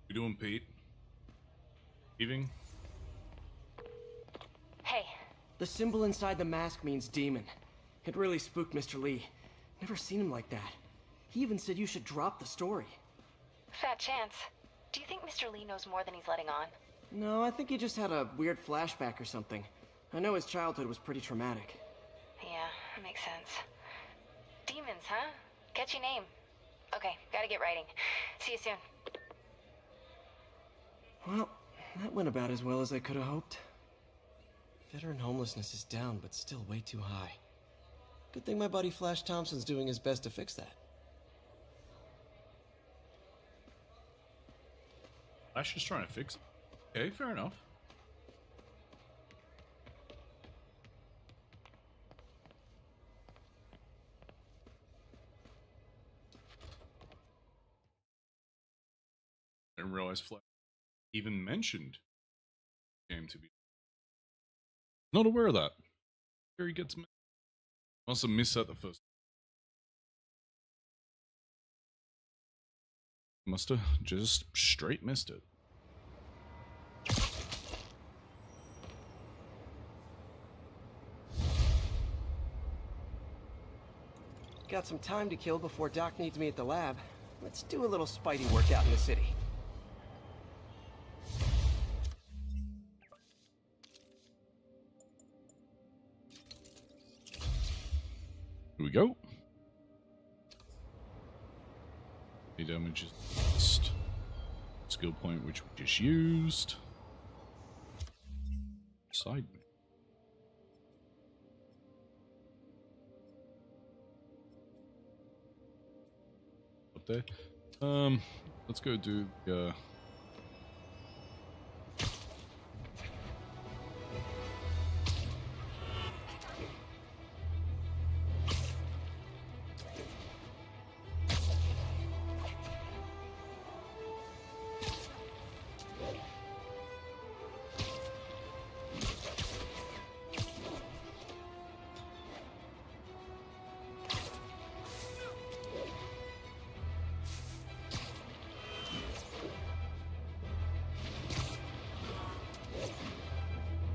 You doing, Pete? Leaving? Hey. The symbol inside the mask means demon. It really spooked Mr. Lee. Never seen him like that. He even said you should drop the story. Fat chance. Do you think Mr. Lee knows more than he's letting on? No, I think he just had a weird flashback or something. I know his childhood was pretty traumatic. Yeah, that makes sense. Demons, huh? Catchy name. Okay, gotta get writing. See you soon. Well, that went about as well as I could have hoped. Veteran homelessness is down, but still way too high. Good thing my buddy Flash Thompson's doing his best to fix that. Flash is trying to fix it. Okay, fair enough. I didn't realize Flash even mentioned the game to be. Not aware of that. Here he gets. Must have missed that the first. Must have just straight missed it. Got some time to kill before Doc needs me at the lab. Let's do a little Spidey workout in the city. Here we go. The damage is skill point, which we just used. Side. Up there. Let's go do the.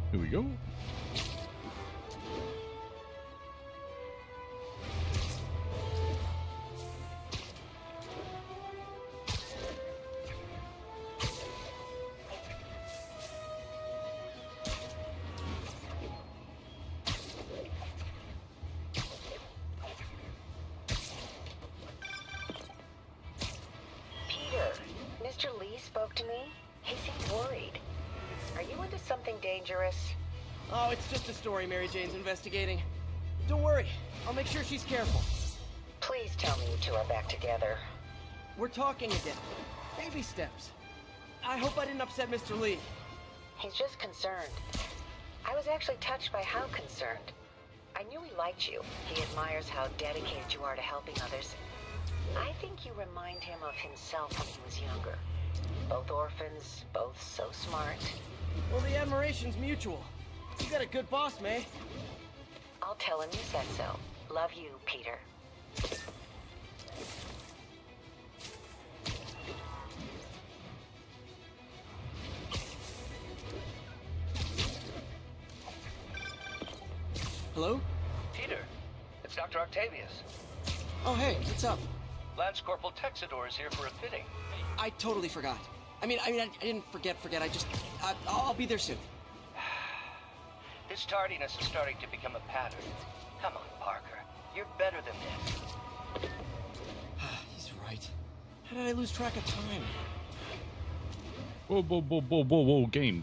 Here we go. Peter, Mr. Lee spoke to me. He seemed worried. Are you into something dangerous? Oh, it's just a story Mary Jane's investigating. Don't worry, I'll make sure she's careful. Please tell me you two are back together. We're talking again. Baby steps. I hope I didn't upset Mr. Lee. He's just concerned. I was actually touched by how concerned. I knew he liked you. He admires how dedicated you are to helping others. I think you remind him of himself when he was younger. Both orphans, both so smart. Well, the admiration's mutual. You got a good boss, May. I'll tell him you said so. Love you, Peter. Hello? Peter, it's Dr. Octavius. Oh, hey, what's up? Lance Corporal Texador is here for a fitting. I totally forgot. I didn't forget. I'll be there soon. This tardiness is starting to become a pattern. Come on, Parker. You're better than this. He's right. How did I lose track of time? Whoa. Game.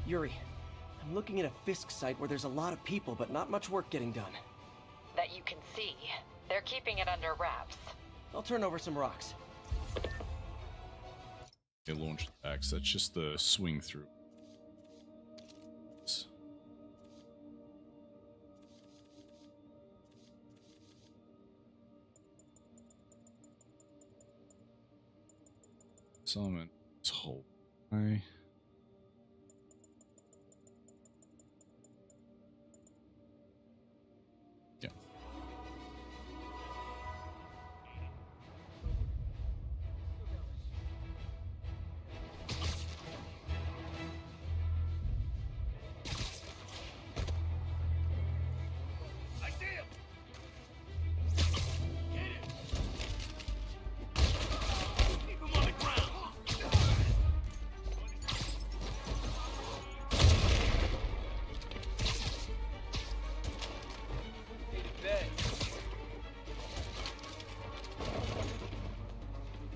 Yuri, I'm looking at a Fisk site where there's a lot of people, but not much work getting done. That you can see. They're keeping it under wraps. I'll turn over some rocks. They launched the axe. That's just the swing through. Summon this whole guy. Yeah. I see him! Get him! Keep him on the ground!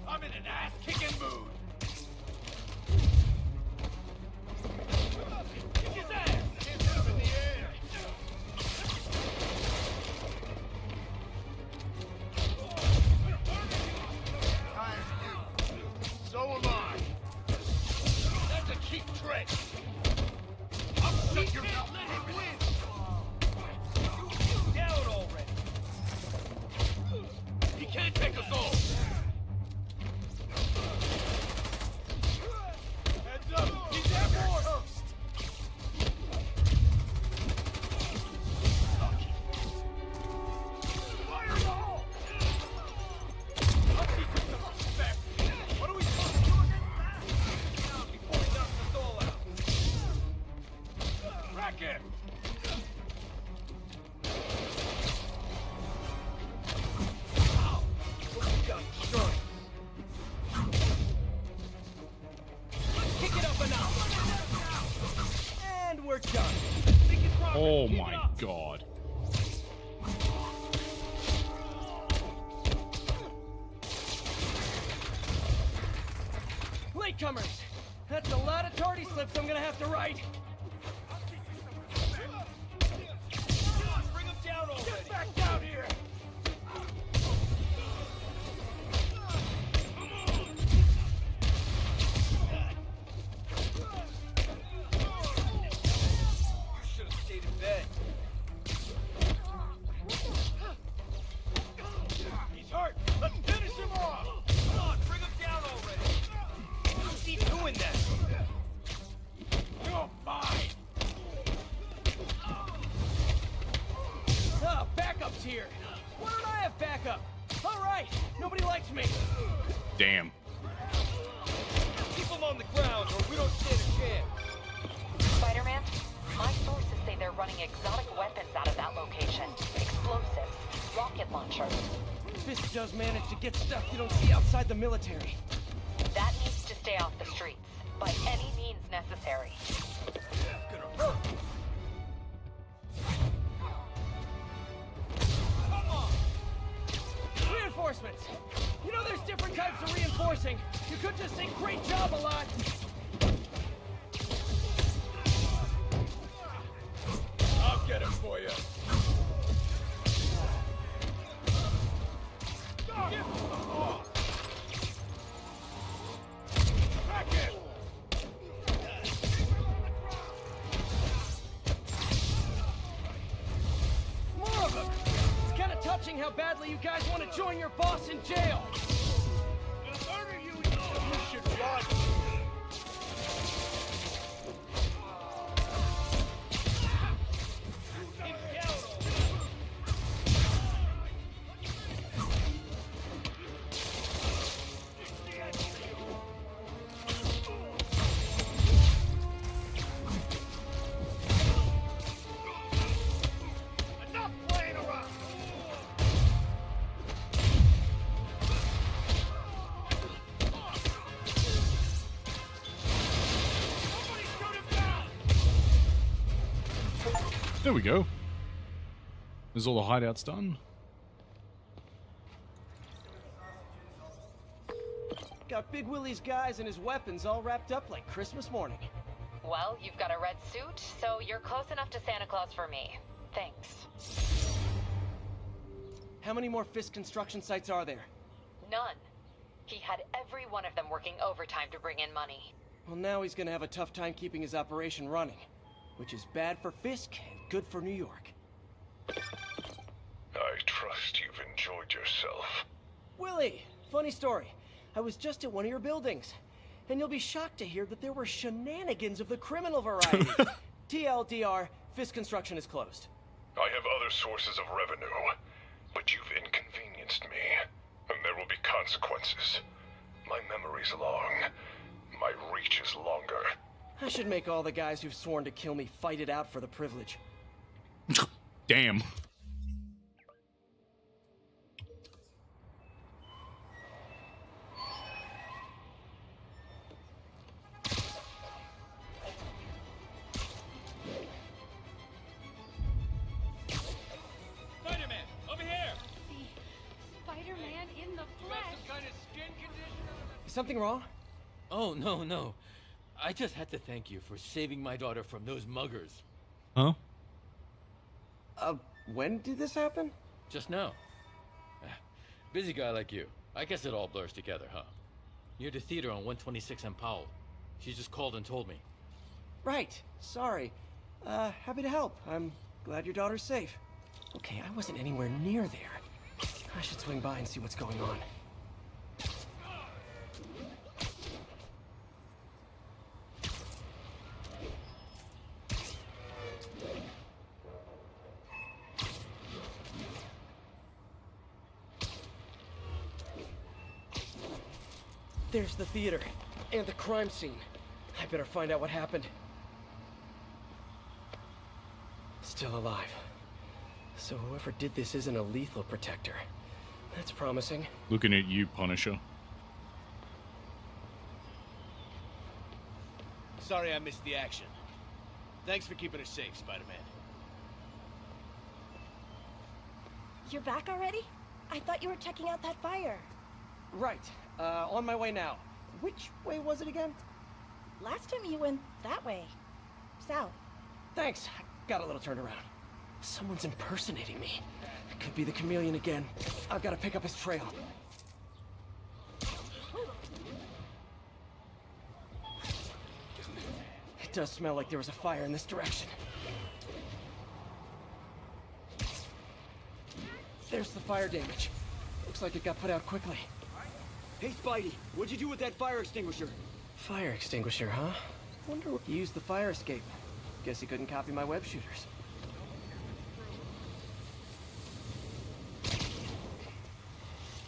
I'm in an ass-kicking mood! Kick his ass! Hit him in the air! Tired of you. So am I. That's a cheap trick. I'll shut your mouth. Let him win. Down already. He can't take us all. Oh my god. Latecomers! That's a lot of tardy slips I'm gonna have to write. Bring them down already. Get back down here! You should have stayed in bed. He's hurt. Let's finish him off. Come on, bring him down already. How's he doing that? You're mine. Ah, backup's here. Why don't I have backup? All right, nobody likes me. Damn. Keep him on the ground, or we don't stand a chance. Spider-Man, my sources say they're running exotic weapons out of that location. Explosives, rocket launchers. Fisk does manage to get stuff you don't see outside the military. That needs to stay off the streets, by any means necessary. Gonna hurt. Come on! Reinforcements! You know there's different types of reinforcing. You could just say great job a lot. I'll get him for you. Back in! More of them! It's kind of touching how badly you guys want to join your boss in jail. They'll murder you. You should run. Enough playing around! Somebody shoot him down! There we go. Is all the hideouts done? Got Big Willie's guys and his weapons all wrapped up like Christmas morning. Well, you've got a red suit, so you're close enough to Santa Claus for me. Thanks. How many more Fisk construction sites are there? None. He had every one of them working overtime to bring in money. Well, now he's gonna have a tough time keeping his operation running, which is bad for Fisk and good for New York. I trust you've enjoyed yourself. Willie, funny story. I was just at one of your buildings, and you'll be shocked to hear that there were shenanigans of the criminal variety. TLDR, Fisk Construction is closed. I have other sources of revenue, but you've inconvenienced me, and there will be consequences. My memory's long. My reach is longer. I should make all the guys who've sworn to kill me fight it out for the privilege. Damn. Spider-Man, over here! Spider-Man in the flesh. Kind of skin condition? Is something wrong? Oh, no. I just had to thank you for saving my daughter from those muggers. Huh? When did this happen? Just now. Busy guy like you. I guess it all blurs together, huh? Near the theater on 126 and Powell. She just called and told me. Right. Sorry. Happy to help. I'm glad your daughter's safe. Okay, I wasn't anywhere near there. I should swing by and see what's going on. There's the theater, and the crime scene. I better find out what happened. Still alive. So whoever did this isn't a lethal protector. That's promising. Looking at you, Punisher. Sorry I missed the action. Thanks for keeping us safe, Spider-Man. You're back already? I thought you were checking out that fire. Right. On my way now. Which way was it again? Last time you went that way. South. Thanks. I got a little turned around. Someone's impersonating me. It could be the chameleon again. I've got to pick up his trail. It does smell like there was a fire in this direction. There's the fire damage. Looks like it got put out quickly. Hey, Spidey, what'd you do with that fire extinguisher? Fire extinguisher, huh? Wonder what he used the fire escape. Guess he couldn't copy my web shooters.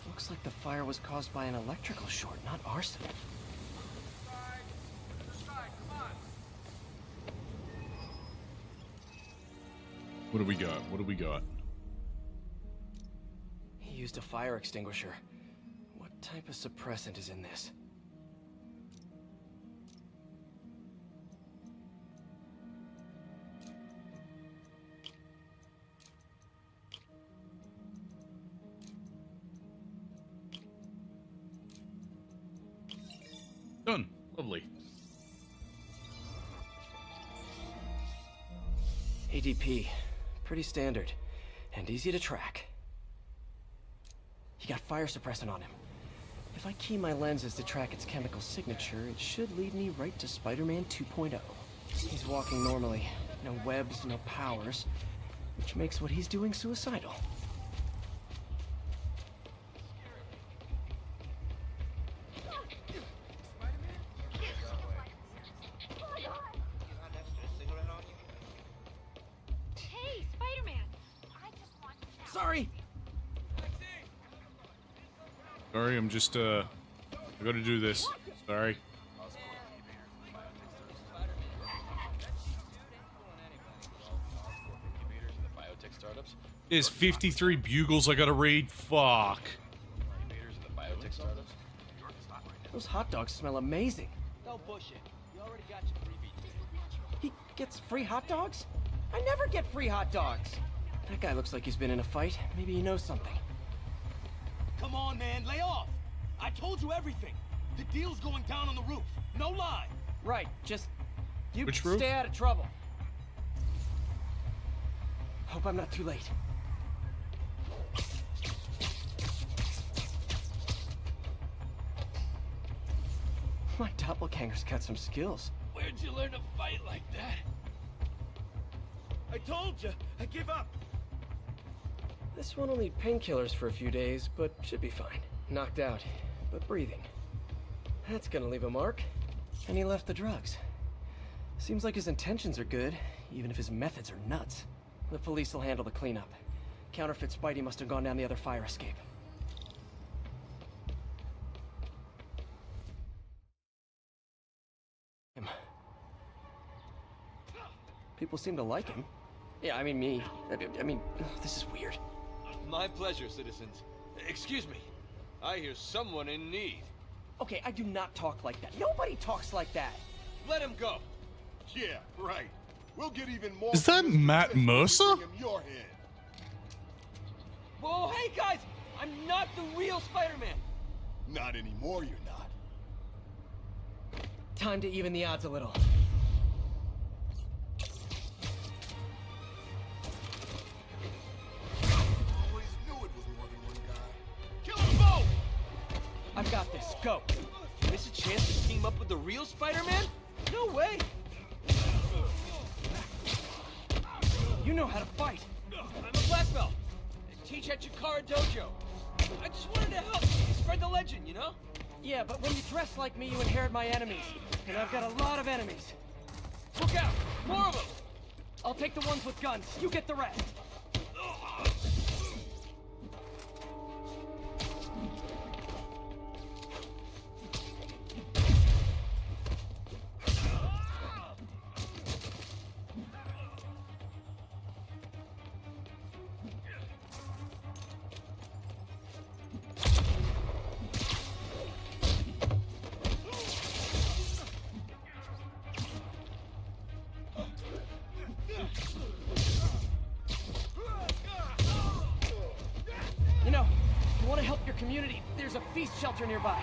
Looks like the fire was caused by an electrical short, not arson. What do we got? What do we got? He used a fire extinguisher. What type of suppressant is in this? Done. Lovely. ADP. Pretty standard. And easy to track. He got fire suppressant on him. If I key my lenses to track its chemical signature, it should lead me right to Spider-Man 2.0. He's walking normally. No webs, no powers. Which makes what he's doing suicidal. Hey, Spider-Man! I just want to... Sorry! Sorry, I'm just, I gotta do this. Sorry. There's 53 bugles I gotta read. Fuck. Those hot dogs smell amazing. Don't push it. You already got your freebie. He gets free hot dogs? I never get free hot dogs. That guy looks like he's been in a fight. Maybe he knows something. Come on, man, lay off! I told you everything. The deal's going down on the roof. No lie. Right, just... you Which roof? stay out of trouble. Hope I'm not too late. My doppelganger's got some skills. Where'd you learn to fight like that? I told you, I give up. This one will need painkillers for a few days, but should be fine. Knocked out, but breathing. That's gonna leave a mark. And he left the drugs. Seems like his intentions are good, even if his methods are nuts. The police will handle the cleanup. Counterfeit Spidey must have gone down the other fire escape. Him. People seem to like him. Yeah, I mean me. I mean, this is weird. My pleasure, citizens. Excuse me. I hear someone in need. Okay, I do not talk like that. Nobody talks like that. Let him go. Yeah, right. We'll get even more. Is that Matt Mercer? Your head. Whoa, hey guys! I'm not the real Spider-Man. Not anymore, you're not. Time to even the odds a little. Always knew it was more than one guy. Kill them both! I've got this. Go. Miss a chance to team up with the real Spider-Man? No way. You know how to fight. I'm a black belt. I teach at Chikara Dojo. I just wanted to help spread the legend, you know? Yeah, but when you dress like me, you inherit my enemies. And I've got a lot of enemies. Look out! More of them! I'll take the ones with guns. You get the rest. shelter nearby.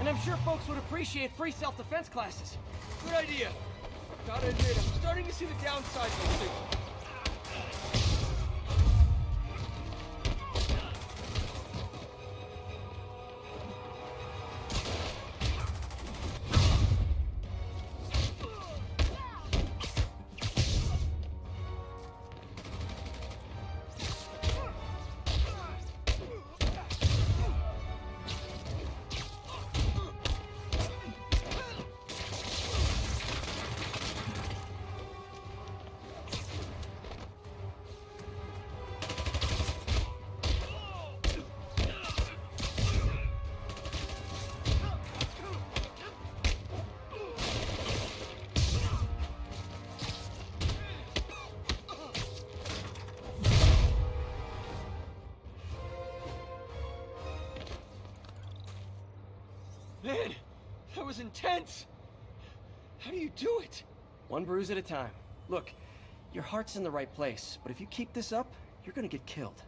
And I'm sure folks would appreciate free self-defense classes. Good idea. Gotta admit, I'm starting to see the downside of this thing. Man, that was intense! How do you do it? One bruise at a time. Look, your heart's in the right place, but if you keep this up, you're gonna get killed.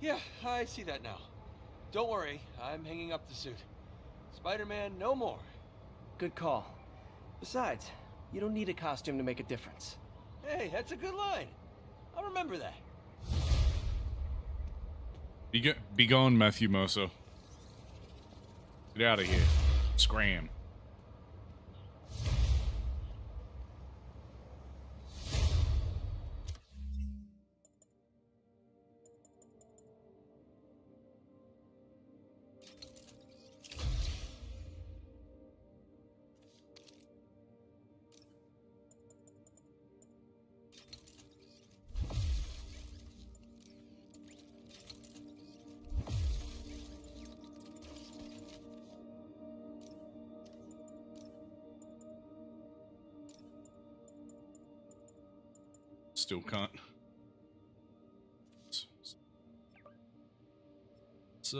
Yeah, I see that now. Don't worry, I'm hanging up the suit. Spider-Man, no more. Good call. Besides, you don't need a costume to make a difference. Hey, that's a good line. I'll remember that. Be gone, Matthew Mercer. Get out of here. Scram. Still can't. It's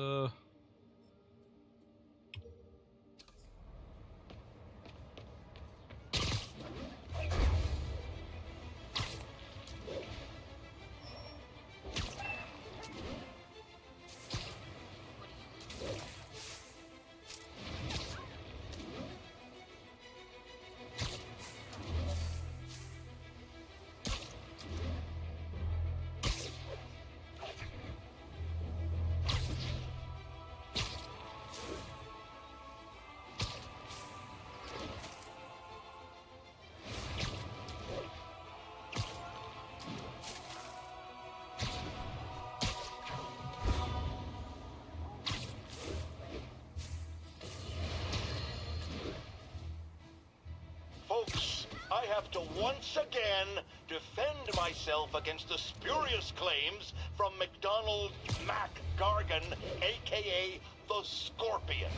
Folks, I have to once again defend myself against the spurious claims from McDonald Mac Gargan, aka the Scorpion.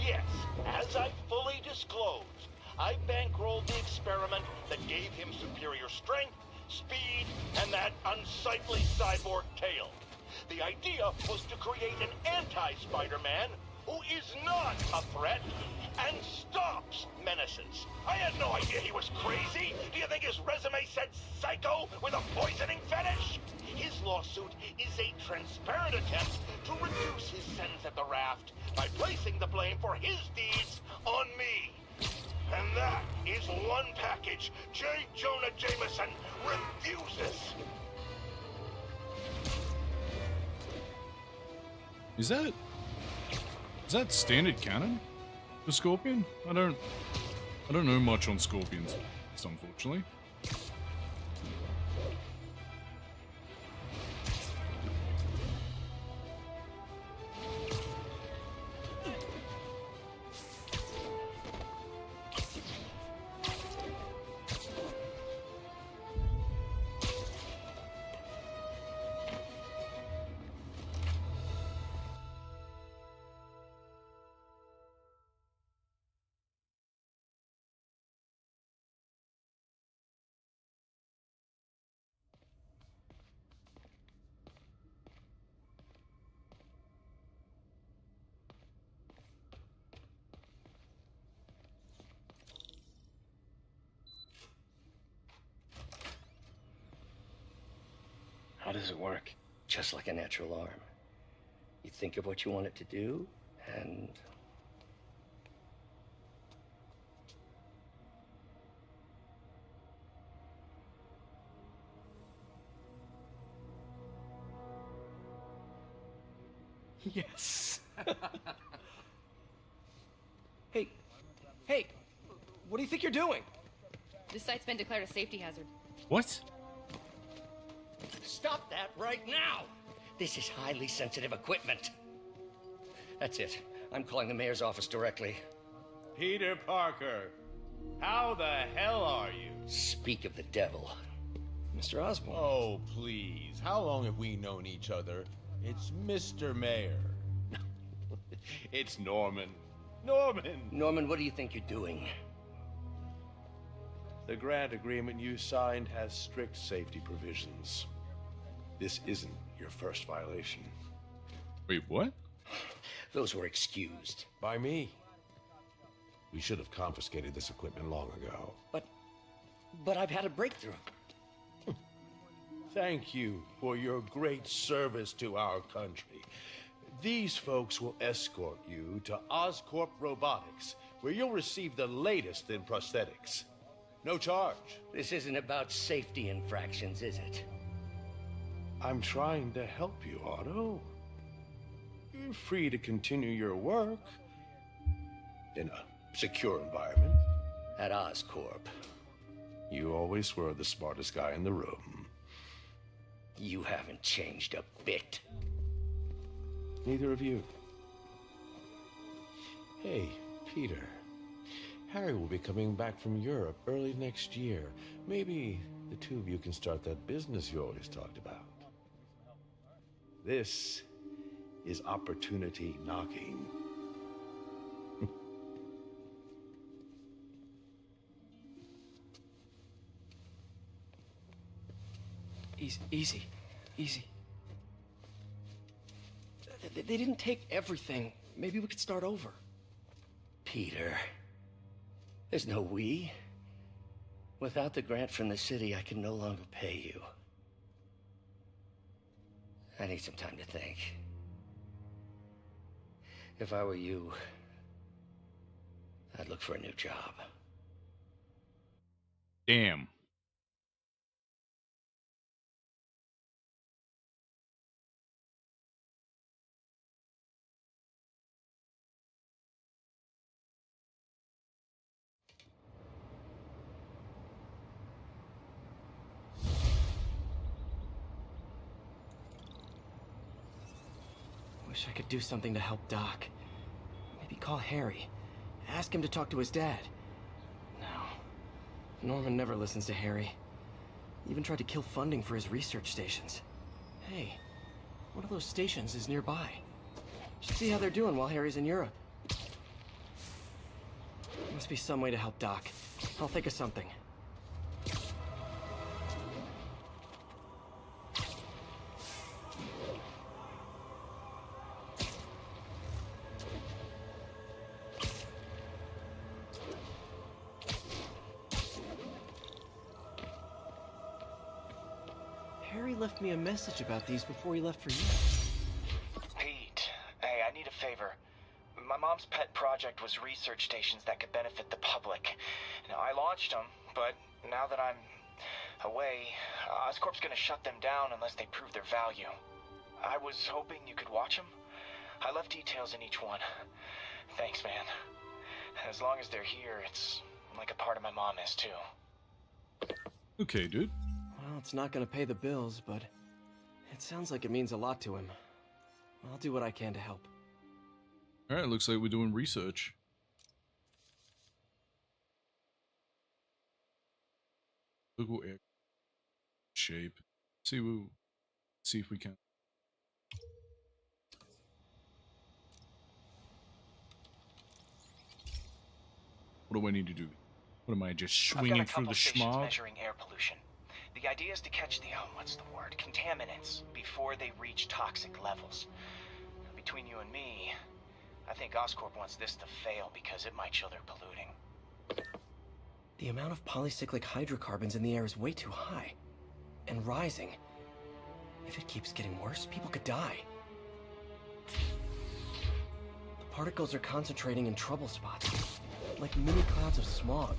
Yes, as I fully disclosed, I bankrolled the experiment that gave him superior strength, speed, and that unsightly cyborg tail. The idea was to create an anti-Spider-Man who is not a threat and stops menaces. I had no idea he was crazy. Do you think his resume said psycho with a poisoning fetish? His lawsuit is a transparent attempt to reduce his sentence at the raft by placing the blame for his deeds on me. And that is one package J. Jonah Jameson refuses. Is that standard canon for Scorpion? I don't know much on Scorpions, unfortunately. How does it work? Just like a natural arm. You think of what you want it to do, And Yes. Hey, what do you think you're doing? This site's been declared a safety hazard. What? stop that right now! This is highly sensitive equipment. That's it. I'm calling the mayor's office directly. Peter Parker, how the hell are you? Speak of the devil. Mr. Osborn. Oh, please. How long have we known each other? It's Mr. Mayor. It's Norman. Norman! Norman, what do you think you're doing? The grant agreement you signed has strict safety provisions. This isn't your first violation. Wait, what? Those were excused. By me. We should have confiscated this equipment long ago. But I've had a breakthrough. Thank you for your great service to our country. These folks will escort you to Oscorp Robotics, where you'll receive the latest in prosthetics. No charge. This isn't about safety infractions, is it? I'm trying to help you, Otto. You're free to continue your work in a secure environment. At Oscorp. You always were the smartest guy in the room. You haven't changed a bit. Neither of you. Hey, Peter. Harry will be coming back from Europe early next year. Maybe the two of you can start that business you always talked about. This is opportunity knocking. Easy. They didn't take everything. Maybe we could start over. Peter. There's no we. Without the grant from the city, I can no longer pay you. I need some time to think. If I were you, I'd look for a new job. Damn. Wish I could do something to help Doc. Maybe call Harry. Ask him to talk to his dad. No. Norman never listens to Harry. He even tried to kill funding for his research stations. Hey, one of those stations is nearby. Should see how they're doing while Harry's in Europe. Must be some way to help Doc. I'll think of something. Harry left me a message about these before he left for you. Pete, hey, I need a favor. My mom's pet project was research stations that could benefit the public. Now, I launched them, but now that I'm away, Oscorp's gonna shut them down unless they prove their value. I was hoping you could watch them. I left details in each one. Thanks, man. As long as they're here, it's like a part of my mom is, too. Okay, dude. Well, it's not gonna pay the bills, but it sounds like it means a lot to him. I'll do what I can to help. Alright, looks like we're doing research. Local air shape. See if we can. What do I need to do? What am I just swinging through the schmog? Measuring air pollution. The idea is to catch the what's the word? Contaminants before they reach toxic levels. Between you and me, I think Oscorp wants this to fail because it might show they're polluting. The amount of polycyclic hydrocarbons in the air is way too high. And rising. If it keeps getting worse, people could die. The Particles are concentrating in trouble spots, like mini clouds of smog.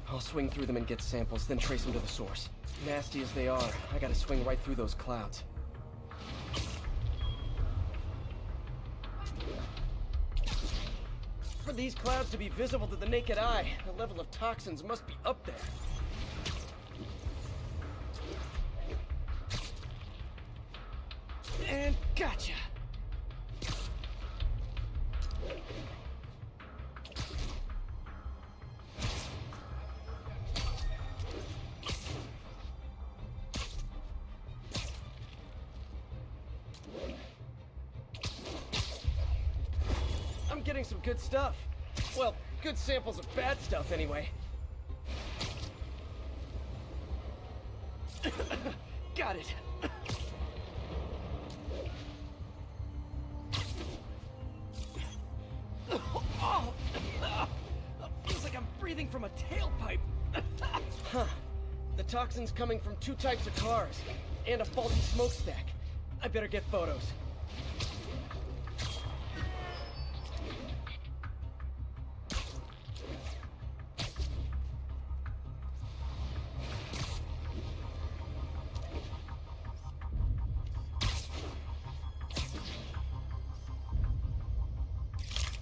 I'll swing through them and get samples, then trace them to the source. Nasty as they are, I gotta swing right through those clouds. For these clouds to be visible to the naked eye, the level of toxins must be up there. And gotcha! I'm getting some good stuff. Well, good samples of bad stuff anyway. Got it. Oh, feels like I'm breathing from a tailpipe. Huh. The toxin's coming from 2 types of cars and a faulty smokestack. I better get photos.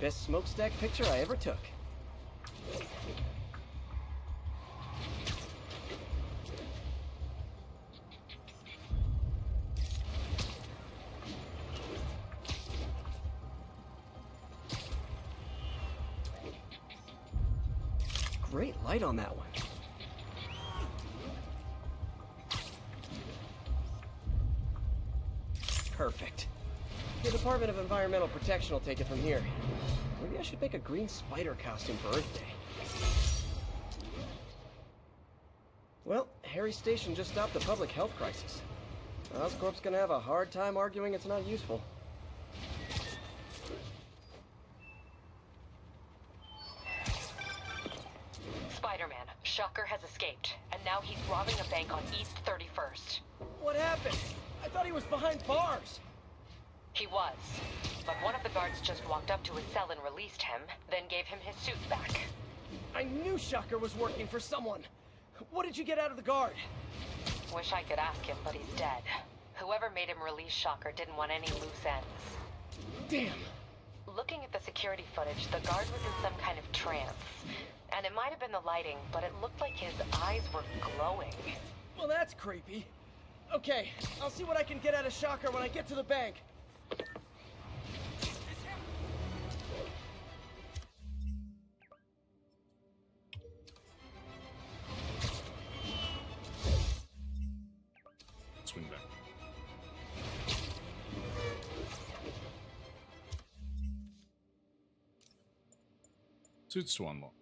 Best smokestack picture I ever took. Great light on that one. Perfect. The Department of Environmental Protection will take it from here. Maybe I should make a green spider costume for Earth Day. Well, Harry's station just stopped the public health crisis. Oscorp's gonna have a hard time arguing it's not useful. Spider-Man, Shocker has escaped, and now he's robbing a bank on East 31st. What happened? I thought he was behind bars. He was, but one of the guards just walked up to his cell and released him, then gave him his suit back. I knew Shocker was working for someone. What did you get out of the guard? Wish I could ask him, but he's dead. Whoever made him release Shocker didn't want any loose ends. Damn. Looking at the security footage, the guard was in some kind of trance. And it might have been the lighting, but it looked like his eyes were glowing. Well, that's creepy. Okay, I'll see what I can get out of Shocker when I get to the bank. Swing back. Suits to unlock.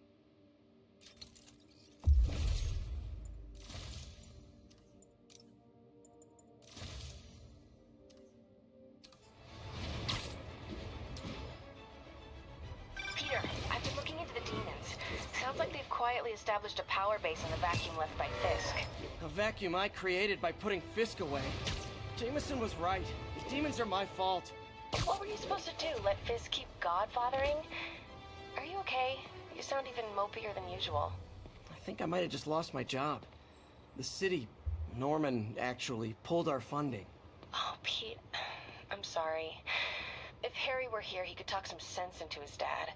Peter, I've been looking into the demons. Sounds like they've quietly established a power base in the vacuum left by Fisk. A vacuum I created by putting Fisk away. Jameson was right. The demons are my fault. What were you supposed to do? Let Fisk keep godfathering? Are you okay? You sound even mopier than usual. I think I might have just lost my job. The city, Norman, actually pulled our funding. Oh, Pete. I'm sorry. If Harry were here, he could talk some sense into his dad.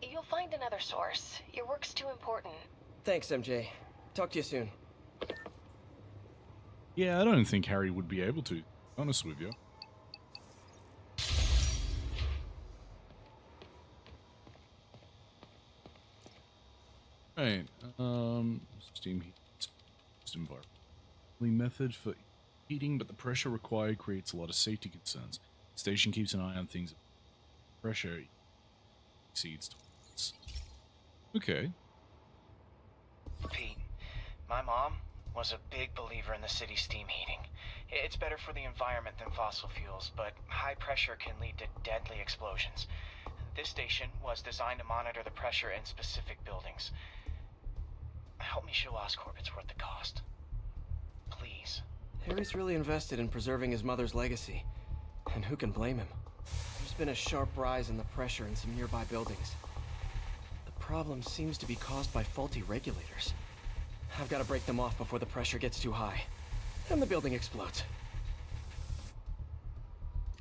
You'll find another source. Your work's too important. Thanks, MJ. Talk to you soon. Yeah, I don't think Harry would be able to, honest with you. Right, steam heat environment. Method for heating, but the pressure required creates a lot of safety concerns. The station keeps an eye on things. Pressure exceeds towards. Okay. Pete, my mom was a big believer in the city's steam heating. It's better for the environment than fossil fuels, but high pressure can lead to deadly explosions. This station was designed to monitor the pressure in specific buildings. Help me show Oscorp it's worth the cost. Please. Harry's really invested in preserving his mother's legacy. And who can blame him? There's been a sharp rise in the pressure in some nearby buildings. The problem seems to be caused by faulty regulators. I've got to break them off before the pressure gets too high, and the building explodes.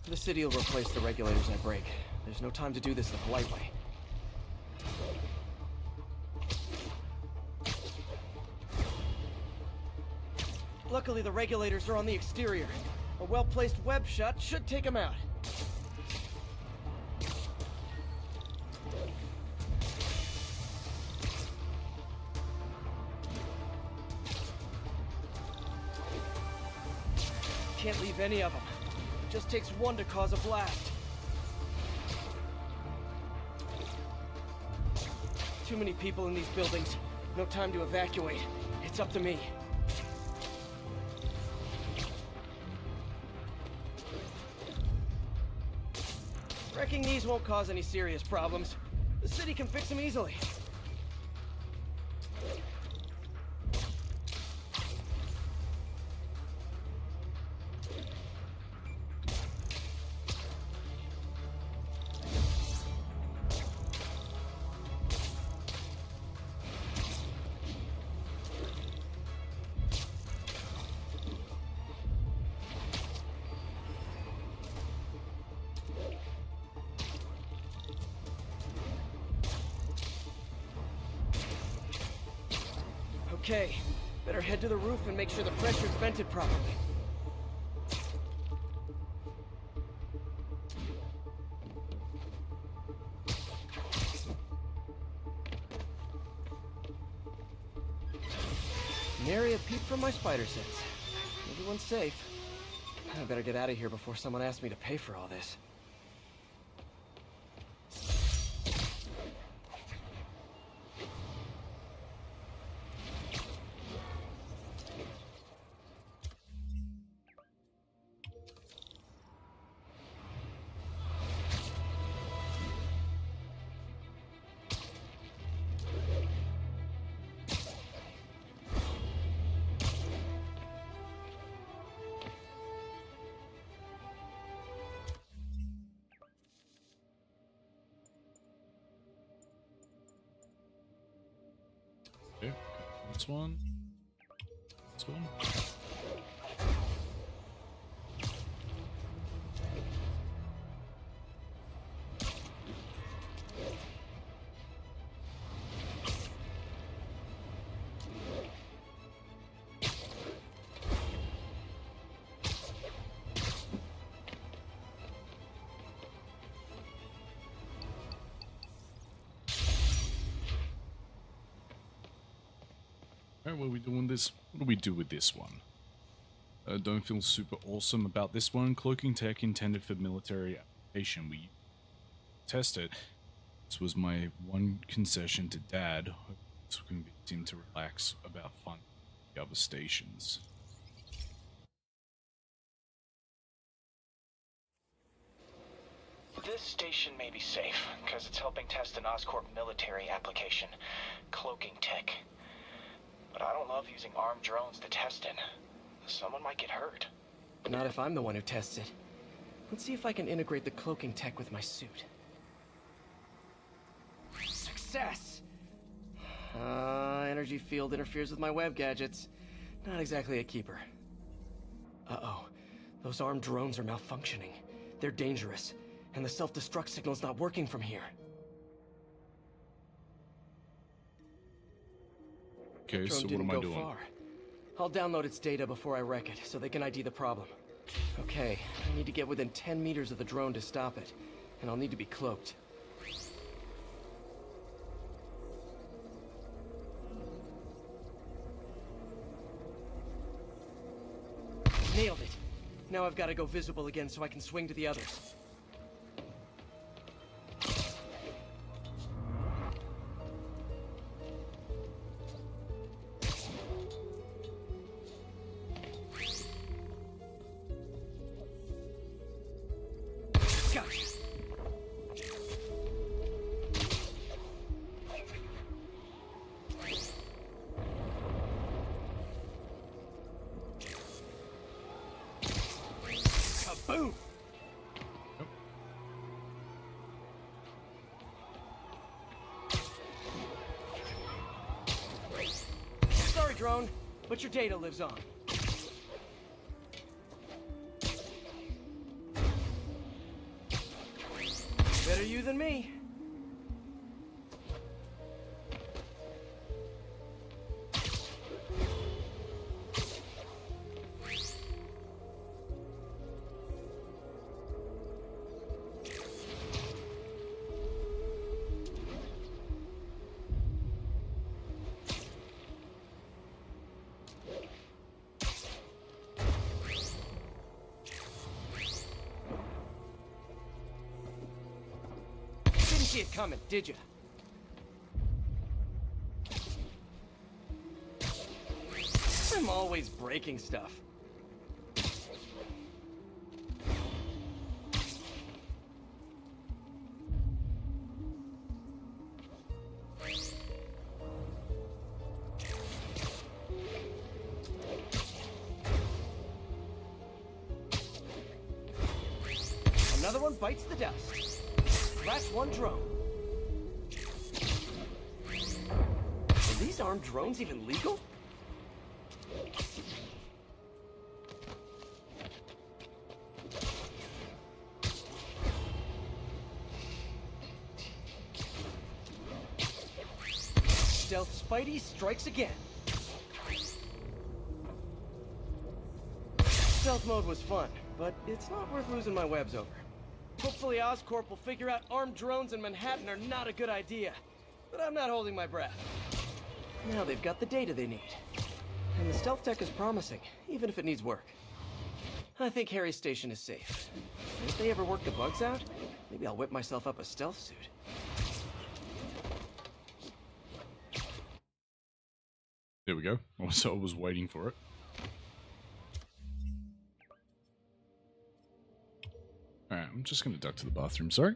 The city will replace the regulators I break. There's no time to do this the polite way. Luckily, the regulators are on the exterior. A well-placed web shot should take them out. Can't leave any of them. It just takes one to cause a blast. Too many people in these buildings. No time to evacuate. It's up to me. Wrecking these won't cause any serious problems. The city can fix them easily. Okay, better head to the roof and make sure the pressure's vented properly. Nary a peep from my spider sense. Everyone's safe. I better get out of here before someone asks me to pay for all this. Okay, this one. This one. Alright, what are we doing this? What do we do with this one? Don't feel super awesome about this one. Cloaking tech intended for military application. We test it. This was my one concession to Dad. This will convince him to relax about fun at the other stations. This station may be safe, because it's helping test an Oscorp military application, cloaking tech. But I don't love using armed drones to test it. Someone might get hurt. Not if I'm the one who tests it. Let's see if I can integrate the cloaking tech with my suit. Success! Energy field interferes with my web gadgets. Not exactly a keeper. Uh-oh. Those armed drones are malfunctioning. They're dangerous. And the self-destruct signal's not working from here. Okay, so what am I doing? Far. I'll download its data before I wreck it, so they can ID the problem. Okay, I need to get within 10 meters of the drone to stop it. And I'll need to be cloaked. Nailed it! Now I've got to go visible again so I can swing to the others. Boom! drone, but your data lives on. Better you than me. Didn't see it coming, did you? I'm always breaking stuff. Another one bites the dust. That's one drone. Are these armed drones even legal? Stealth Spidey strikes again. Stealth mode was fun, but it's not worth losing my webs over. Hopefully Oscorp will figure out armed drones in Manhattan are not a good idea. But I'm not holding my breath. Now they've got the data they need. And the stealth tech is promising, even if it needs work. I think Harry's station is safe. And if they ever work the bugs out, maybe I'll whip myself up a stealth suit. There we go. So I was waiting for it. Alright, I'm just going to duck to the bathroom, sorry.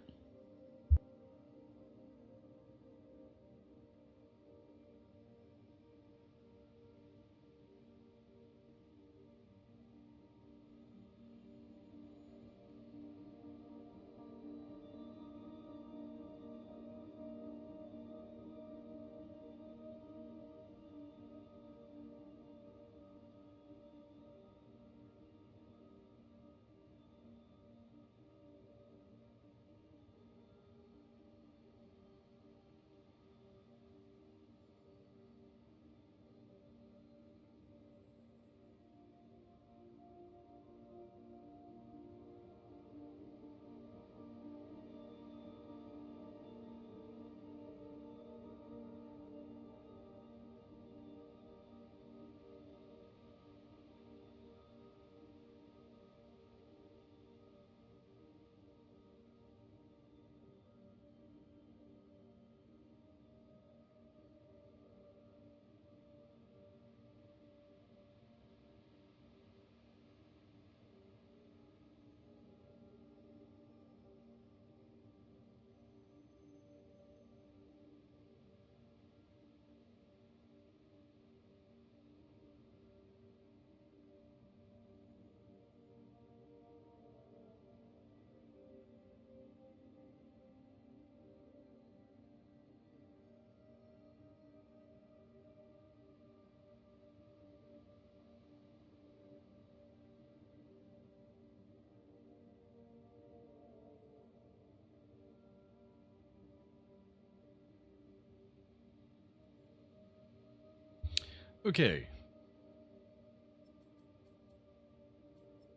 Okay.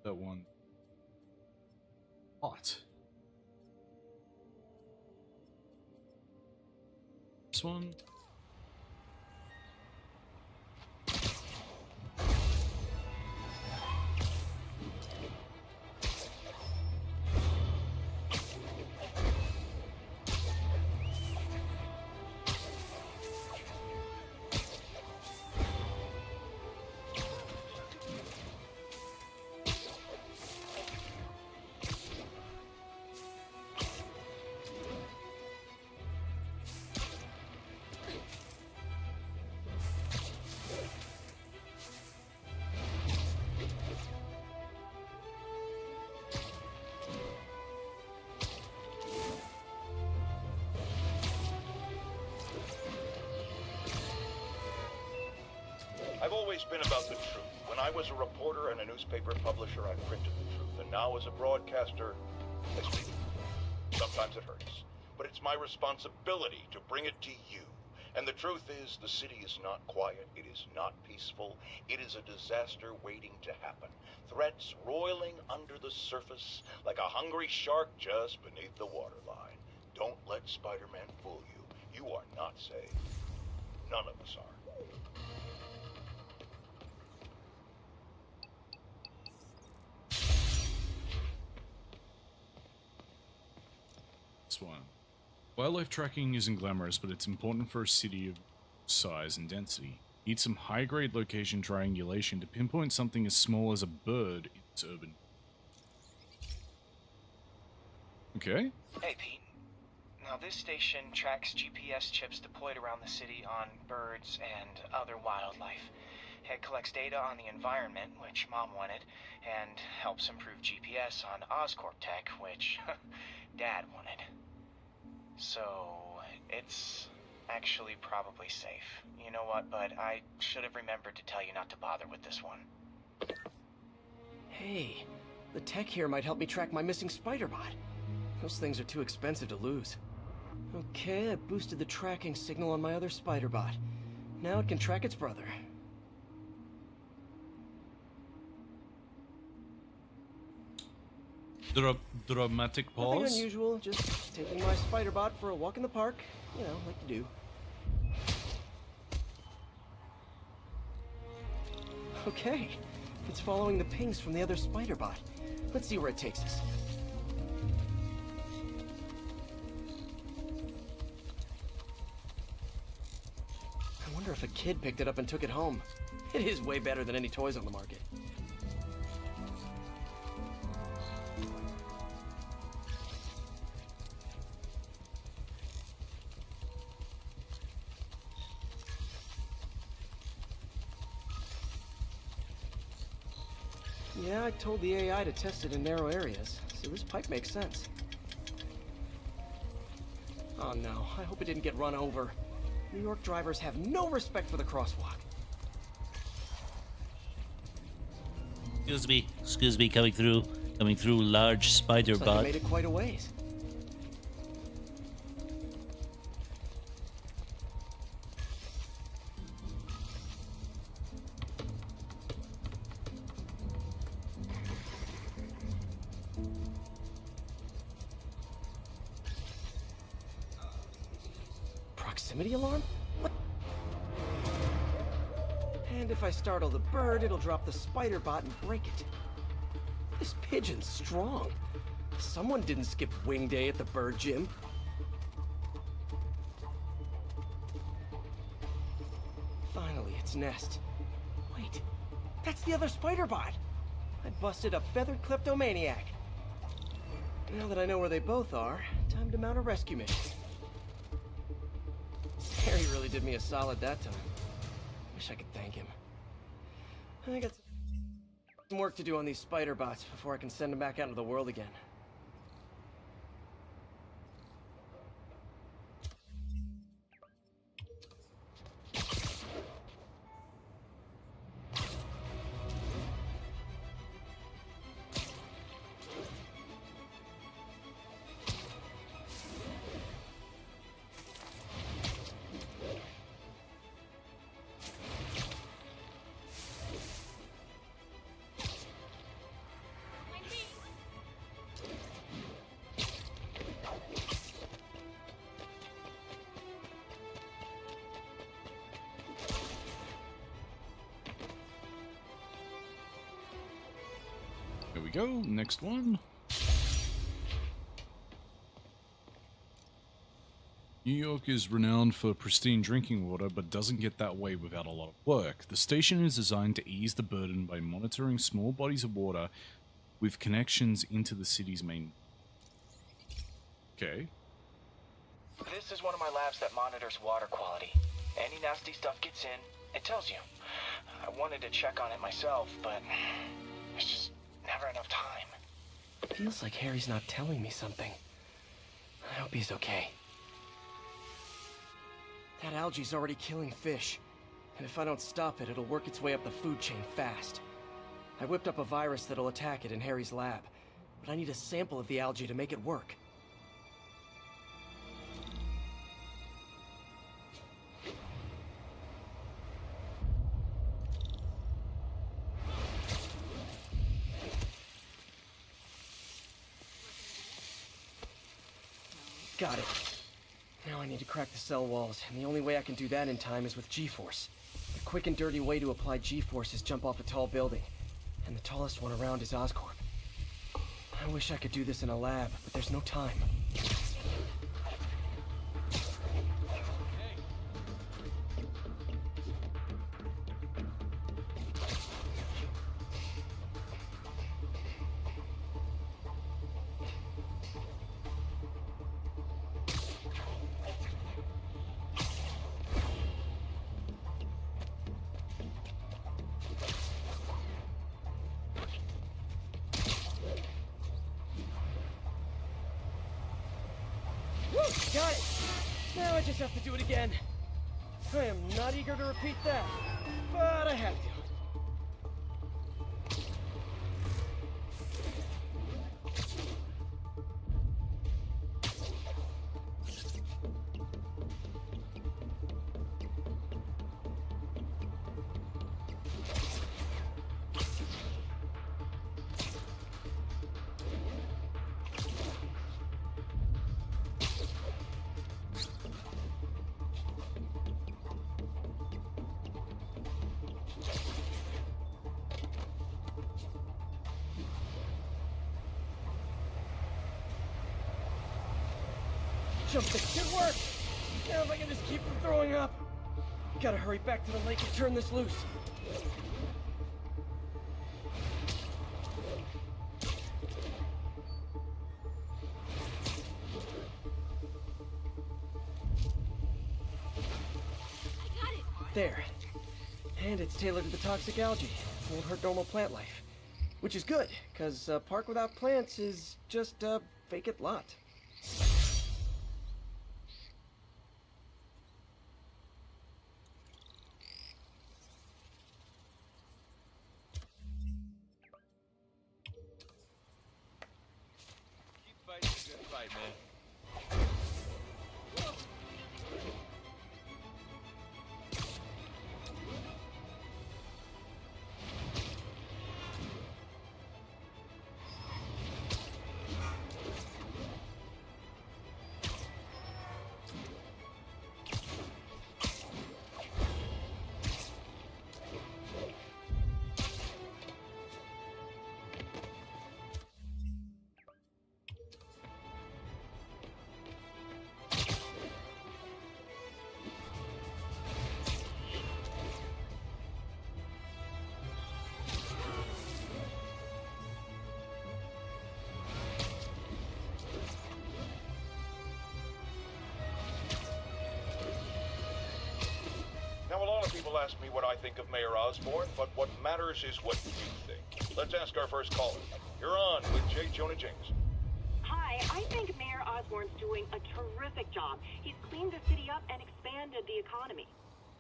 That one. Hot. This one. always been about the truth. When I was a reporter and a newspaper publisher, I printed the truth. And now as a broadcaster, I speak it. Sometimes it hurts. But it's my responsibility to bring it to you. And the truth is, the city is not quiet. It is not peaceful. It is a disaster waiting to happen. Threats roiling under the surface like a hungry shark just beneath the waterline. Don't let Spider-Man fool you. You are not safe. None of us are. This one. Wildlife tracking isn't glamorous, but it's important for a city of size and density. Need some high-grade location triangulation to pinpoint something as small as a bird in its urban. Okay. Hey, Pete. Now, this station tracks GPS chips deployed around the city on birds and other wildlife. It collects data on the environment, which Mom wanted, and helps improve GPS on Oscorp tech, which Dad wanted. So, it's actually probably safe. You know what, bud? I should have remembered to tell you not to bother with this one. Hey, the tech here might help me track my missing Spider-Bot. Those things are too expensive to lose. Okay, I boosted the tracking signal on my other Spider-Bot. Now it can track its brother. Dramatic pause? Nothing unusual, just taking my Spider-Bot for a walk in the park. You know, like you do. Okay, it's following the pings from the other Spider-Bot. Let's see where it takes us. I wonder if a kid picked it up and took it home. It is way better than any toys on the market. Yeah, I told the AI to test it in narrow areas, so this pipe makes sense. Oh no, I hope it didn't get run over. New York drivers have no respect for the crosswalk. Excuse me, coming through large spider Looks like bot. it made it quite a ways. Proximity alarm? What? And if I startle the bird, it'll drop the spider bot and break it. This pigeon's strong. Someone didn't skip wing day at the bird gym. Finally, its nest. Wait, that's the other spider bot. I busted a feathered kleptomaniac. Now that I know where they both are, time to mount a rescue mission. Harry really did me a solid that time. Wish I could thank him. I got some work to do on these spider bots before I can send them back out into the world again. There we go, next one. New York is renowned for pristine drinking water, but doesn't get that way without a lot of work. The station is designed to ease the burden by monitoring small bodies of water with connections into the city's main... Okay. This is one of my labs that monitors water quality. Any nasty stuff gets in, it tells you. I wanted to check on it myself, but there's just never enough time. Feels like Harry's not telling me something. I hope he's okay. That algae's already killing fish. And if I don't stop it, it'll work its way up the food chain fast. I whipped up a virus that'll attack it in Harry's lab, but I need a sample of the algae to make it work. Got it. Now I need to crack the cell walls, and the only way I can do that in time is with G-Force. The quick and dirty way to apply G-Force is jump off a tall building, and the tallest one around is Oscorp. I wish I could do this in a lab, but there's no time. Woo! Got it! Now I just have to do it again. I am not eager to repeat that, but I have to. Jump fix should work. Now if I can just keep from throwing up. Gotta hurry back to the lake and turn this loose. There. And it's tailored to the toxic algae. Won't hurt normal plant life. Which is good, because a park without plants is just a vacant lot. Good fight, man. Now, a lot of people ask me what I think of Mayor Osborn, but what matters is what you think. Let's ask our first caller. You're on with J. Jonah Jameson. Hi, I think Mayor Osborn's doing a terrific job. He's cleaned the city up and expanded the economy.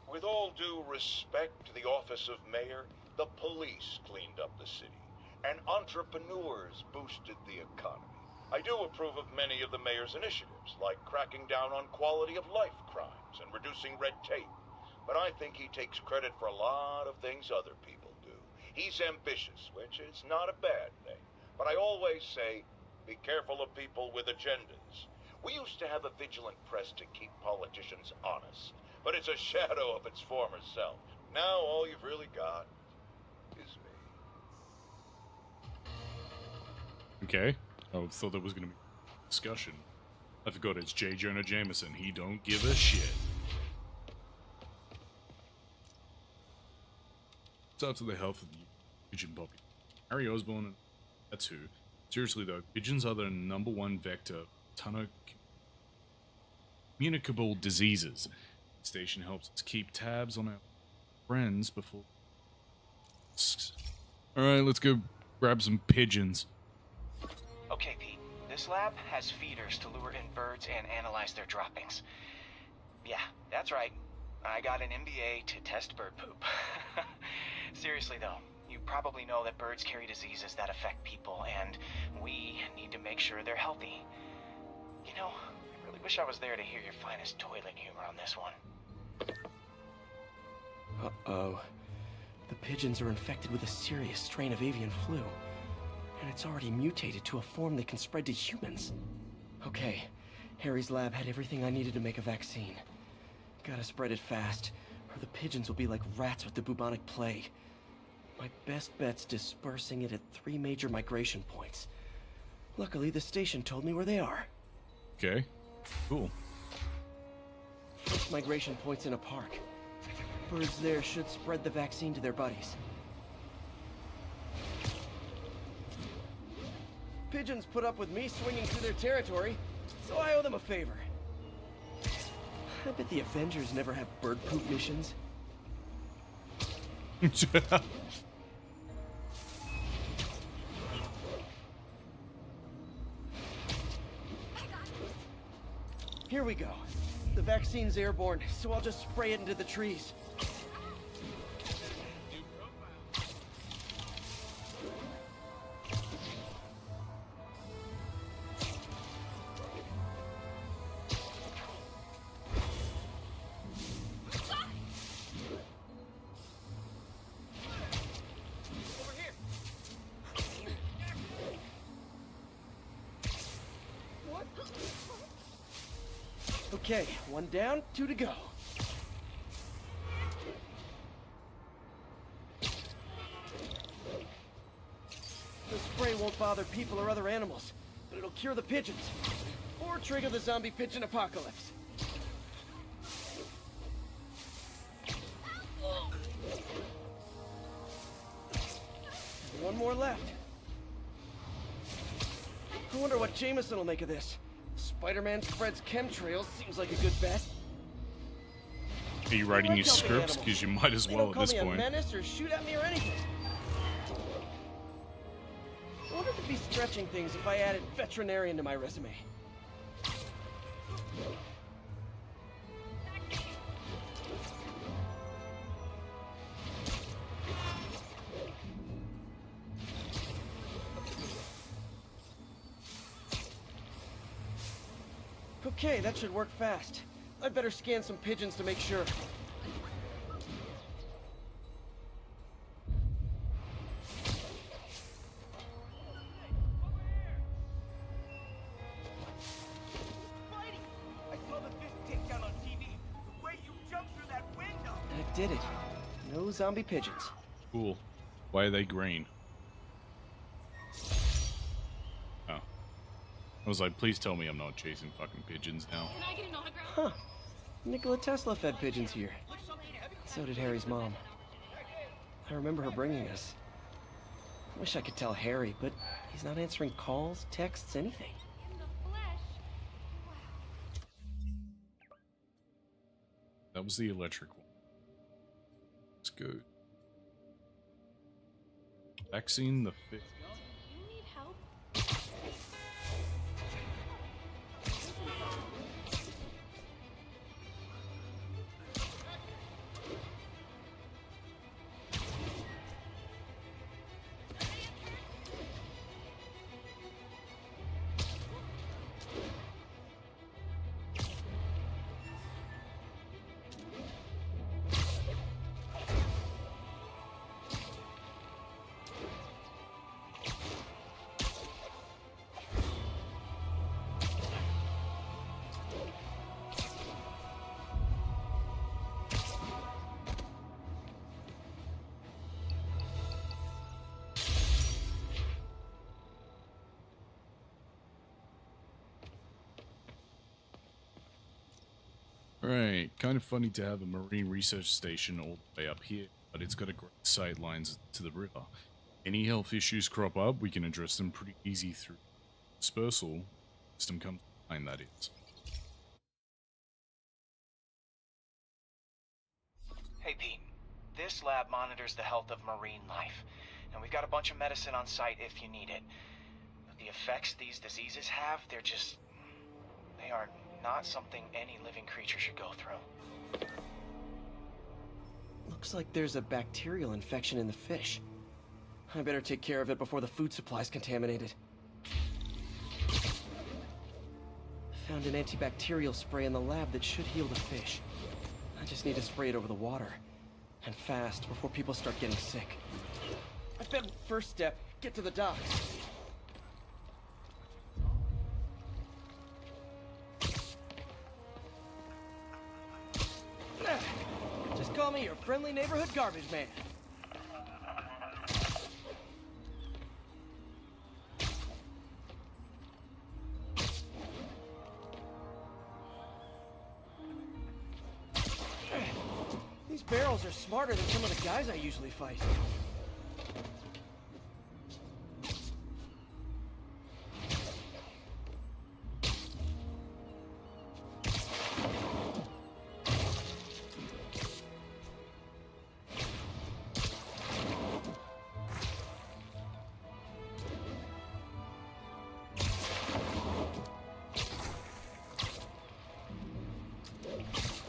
With all due respect to the office of mayor, the police cleaned up the city, and entrepreneurs boosted the economy. I do approve of many of the mayor's initiatives, like cracking down on quality of life crimes and reducing red tape. But I think he takes credit for a lot of things other people do. He's ambitious, which is not a bad thing. But I always say, be careful of people with agendas. We used to have a vigilant press to keep politicians honest, but it's a shadow of its former self. Now all you've really got is me. Okay. I thought there was going to be discussion. I forgot it's J. Jonah Jameson. He don't give a shit. It's up to the health of the pigeon population. Harry Osborn, that's who. Seriously though, pigeons are the #1 vector of ton of communicable diseases. The station helps us keep tabs on our friends before. Alright, let's go grab some pigeons. Okay, Pete. This lab has feeders to lure in birds and analyze their droppings. Yeah, that's right. I got an MBA to test bird poop. Seriously though, you probably know that birds carry diseases that affect people, and we need to make sure they're healthy. You know, I really wish I was there to hear your finest toilet humor on this one. Uh-oh. The pigeons are infected with a serious strain of avian flu. And it's already mutated to a form that can spread to humans. Okay, Harry's lab had everything I needed to make a vaccine. Gotta spread it fast, or the pigeons will be like rats with the bubonic plague. My best bet's dispersing it at 3 major migration points. Luckily, the station told me where they are. Okay, cool. First migration point's in a park. Birds there should spread the vaccine to their buddies. Pigeons put up with me swinging through their territory, so I owe them a favor. I bet the Avengers never have bird poop missions. Here we go. The vaccine's airborne, so I'll just spray it into the trees. Okay, 1 down, 2 to go. The spray won't bother people or other animals, but it'll cure the pigeons. Or trigger the zombie pigeon apocalypse. One more left. I wonder what Jameson will make of this. Spider-Man spreads chemtrails seems like a good bet. Are you writing your scripts? Because you might as well at this They don't call point. me a menace or shoot at me or anything. I wonder if it'd be stretching things if I added veterinarian to my resume. Okay, that should work fast. I'd better scan some pigeons to make sure. I did it. No zombie pigeons. Cool. Why are they green? Oh. I was like, please tell me I'm not chasing fucking pigeons now. Can I get an autograph? Huh. Nikola Tesla fed pigeons here. So did Harry's mom. I remember her bringing us. I wish I could tell Harry, but he's not answering calls, texts, anything. That was the electric one. Let's go. Vaccine the fifth. You need help? Right, kind of funny to have a marine research station all the way up here, but it's got a great sight lines to the river. Any health issues crop up, we can address them pretty easy through dispersal. System comes behind, that is. Hey Pete, this lab monitors the health of marine life, and we've got a bunch of medicine on site if you need it. But the effects these diseases have, they are not something any living creature should go through. Looks like there's a bacterial infection in the fish. I better take care of it before the food supply's contaminated. Found an antibacterial spray in the lab that should heal the fish. I just need to spray it over the water. And fast, before people start getting sick. I bet first step, get to the docks. Just call me your friendly neighborhood garbage man. These barrels are smarter than some of the guys I usually fight.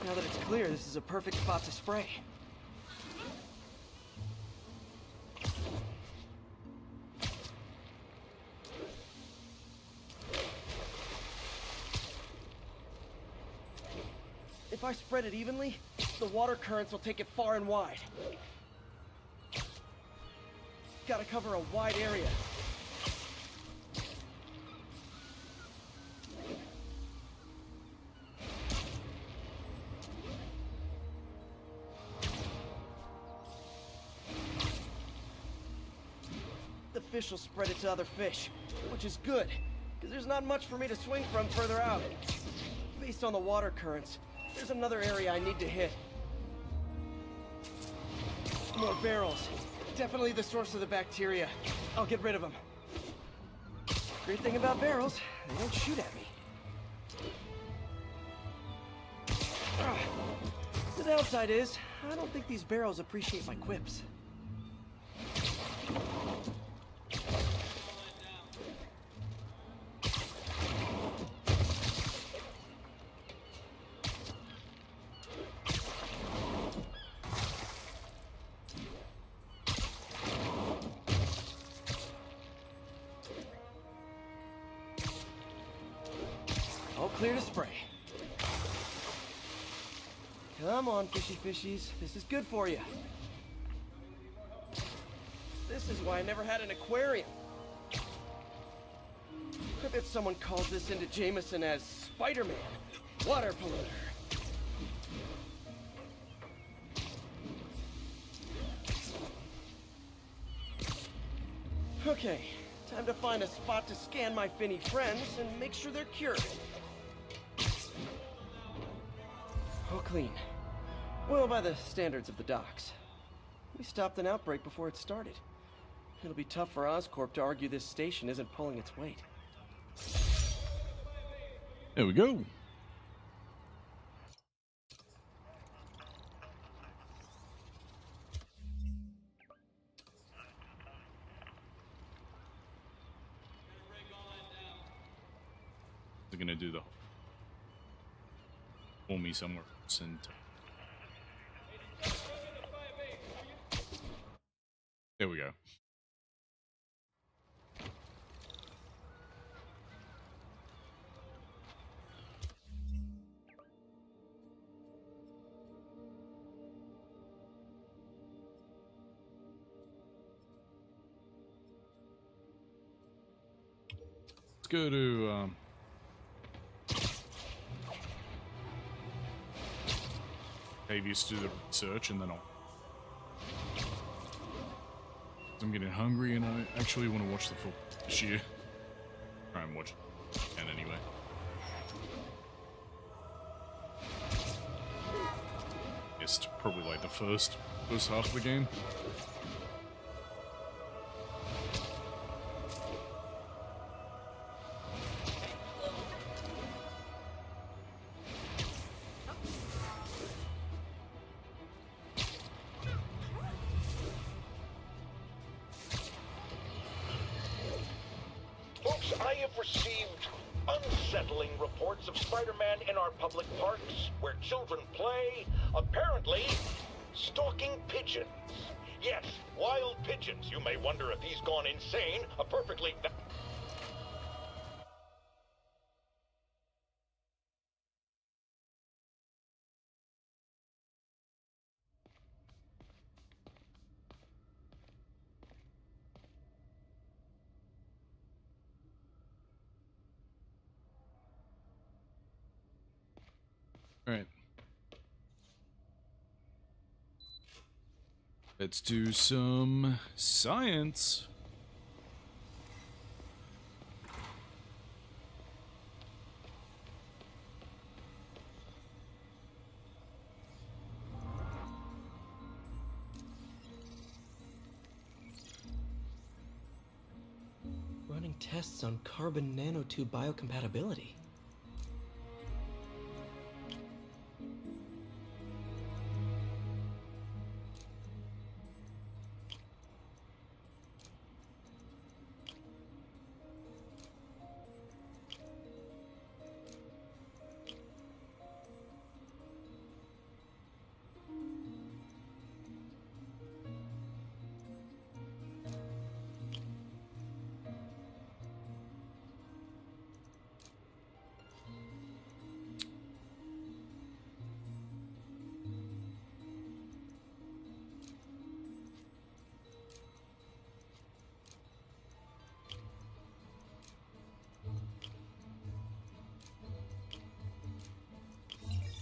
Now that it's clear, this is a perfect spot to spray. If I spread it evenly, the water currents will take it far and wide. Gotta cover a wide area. The fish will spread it to other fish, which is good, because there's not much for me to swing from further out. Based on the water currents, there's another area I need to hit. More barrels. Definitely the source of the bacteria. I'll get rid of them. Great thing about barrels, they don't shoot at me. The downside is, I don't think these barrels appreciate my quips. All clear to spray. Come on, fishy fishies. This is good for you. This is why I never had an aquarium. I bet someone calls this into Jameson as Spider-Man, water polluter. Okay, time to find a spot to scan my finny friends and make sure they're cured. All clean. Well, by the standards of the docks. We stopped an outbreak before it started. It'll be tough for Oscorp to argue this station isn't pulling its weight. There we go. They're gonna do the pull me somewhere and there we go. Let's go to Davies to do the research, and then I'm getting hungry, and I actually want to watch the full this year. Try and watch it, and anyway. It's probably like the first half of the game. Folks, I have received unsettling reports of Spider-Man in our public parks, where children play. Apparently, stalking pigeons. Yes, wild pigeons. You may wonder if he's gone insane. A perfectly... Alright. Let's do some science. Running tests on carbon nanotube biocompatibility.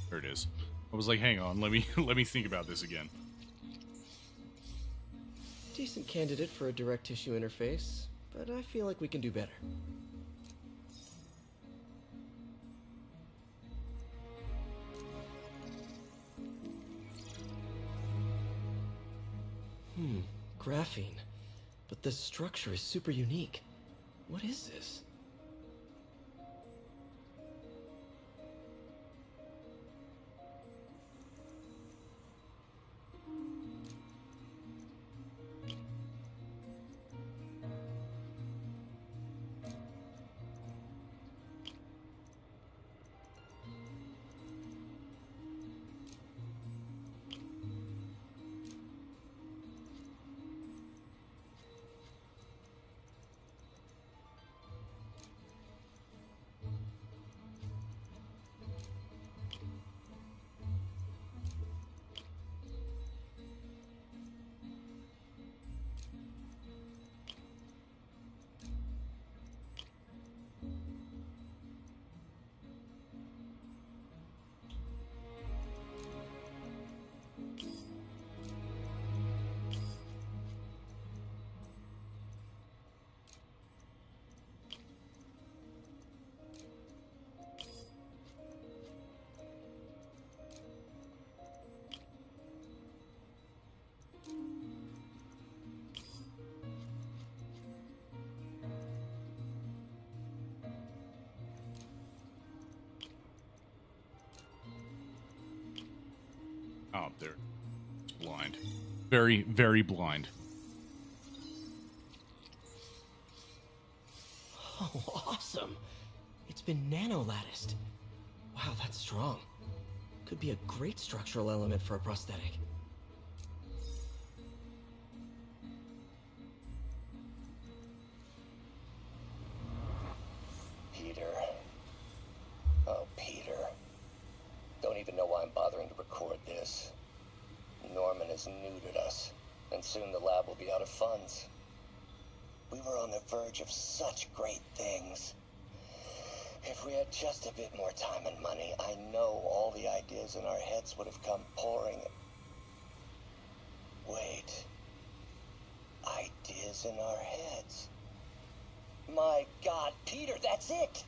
There it is. I was like, hang on, let me let me think about this again. Decent candidate for a direct tissue interface, but I feel like we can do better. Graphene. But the structure is super unique. What is this? Oh, there. It's blind. Very, very blind. Oh, awesome! It's been nano-latticed. Wow, that's strong. Could be a great structural element for a prosthetic. Peter. Oh, Peter. Don't even know why I'm bothering to record this. Norman has neutered us, and soon the lab will be out of funds. We were on the verge of such great things. If we had just a bit more time and money, I know all the ideas in our heads would have come pouring. Wait. Ideas in our heads. My God, Peter, that's it!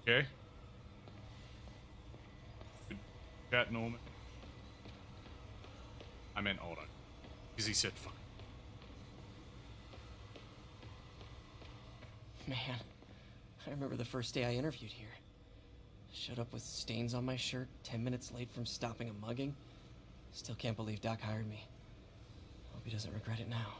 Okay. Good chat, Norman. I meant hold on. Because he said fuck. Man, I remember the first day I interviewed here. Showed up with stains on my shirt, 10 minutes late from stopping a mugging. Still can't believe Doc hired me. Hope he doesn't regret it now.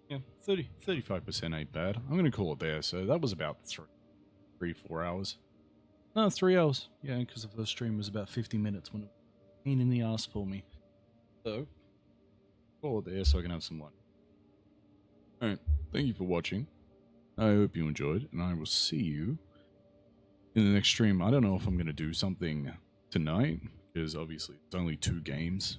Yeah, 35% ain't bad. I'm gonna call it there. So that was about 4 hours. No, 3 hours. Yeah, because the first stream was about 50 minutes when it was a pain in the ass for me. So, call it there so I can have some lunch. Alright, thank you for watching. I hope you enjoyed, and I will see you in the next stream. I don't know if I'm going to do something tonight, because obviously it's only 2 games.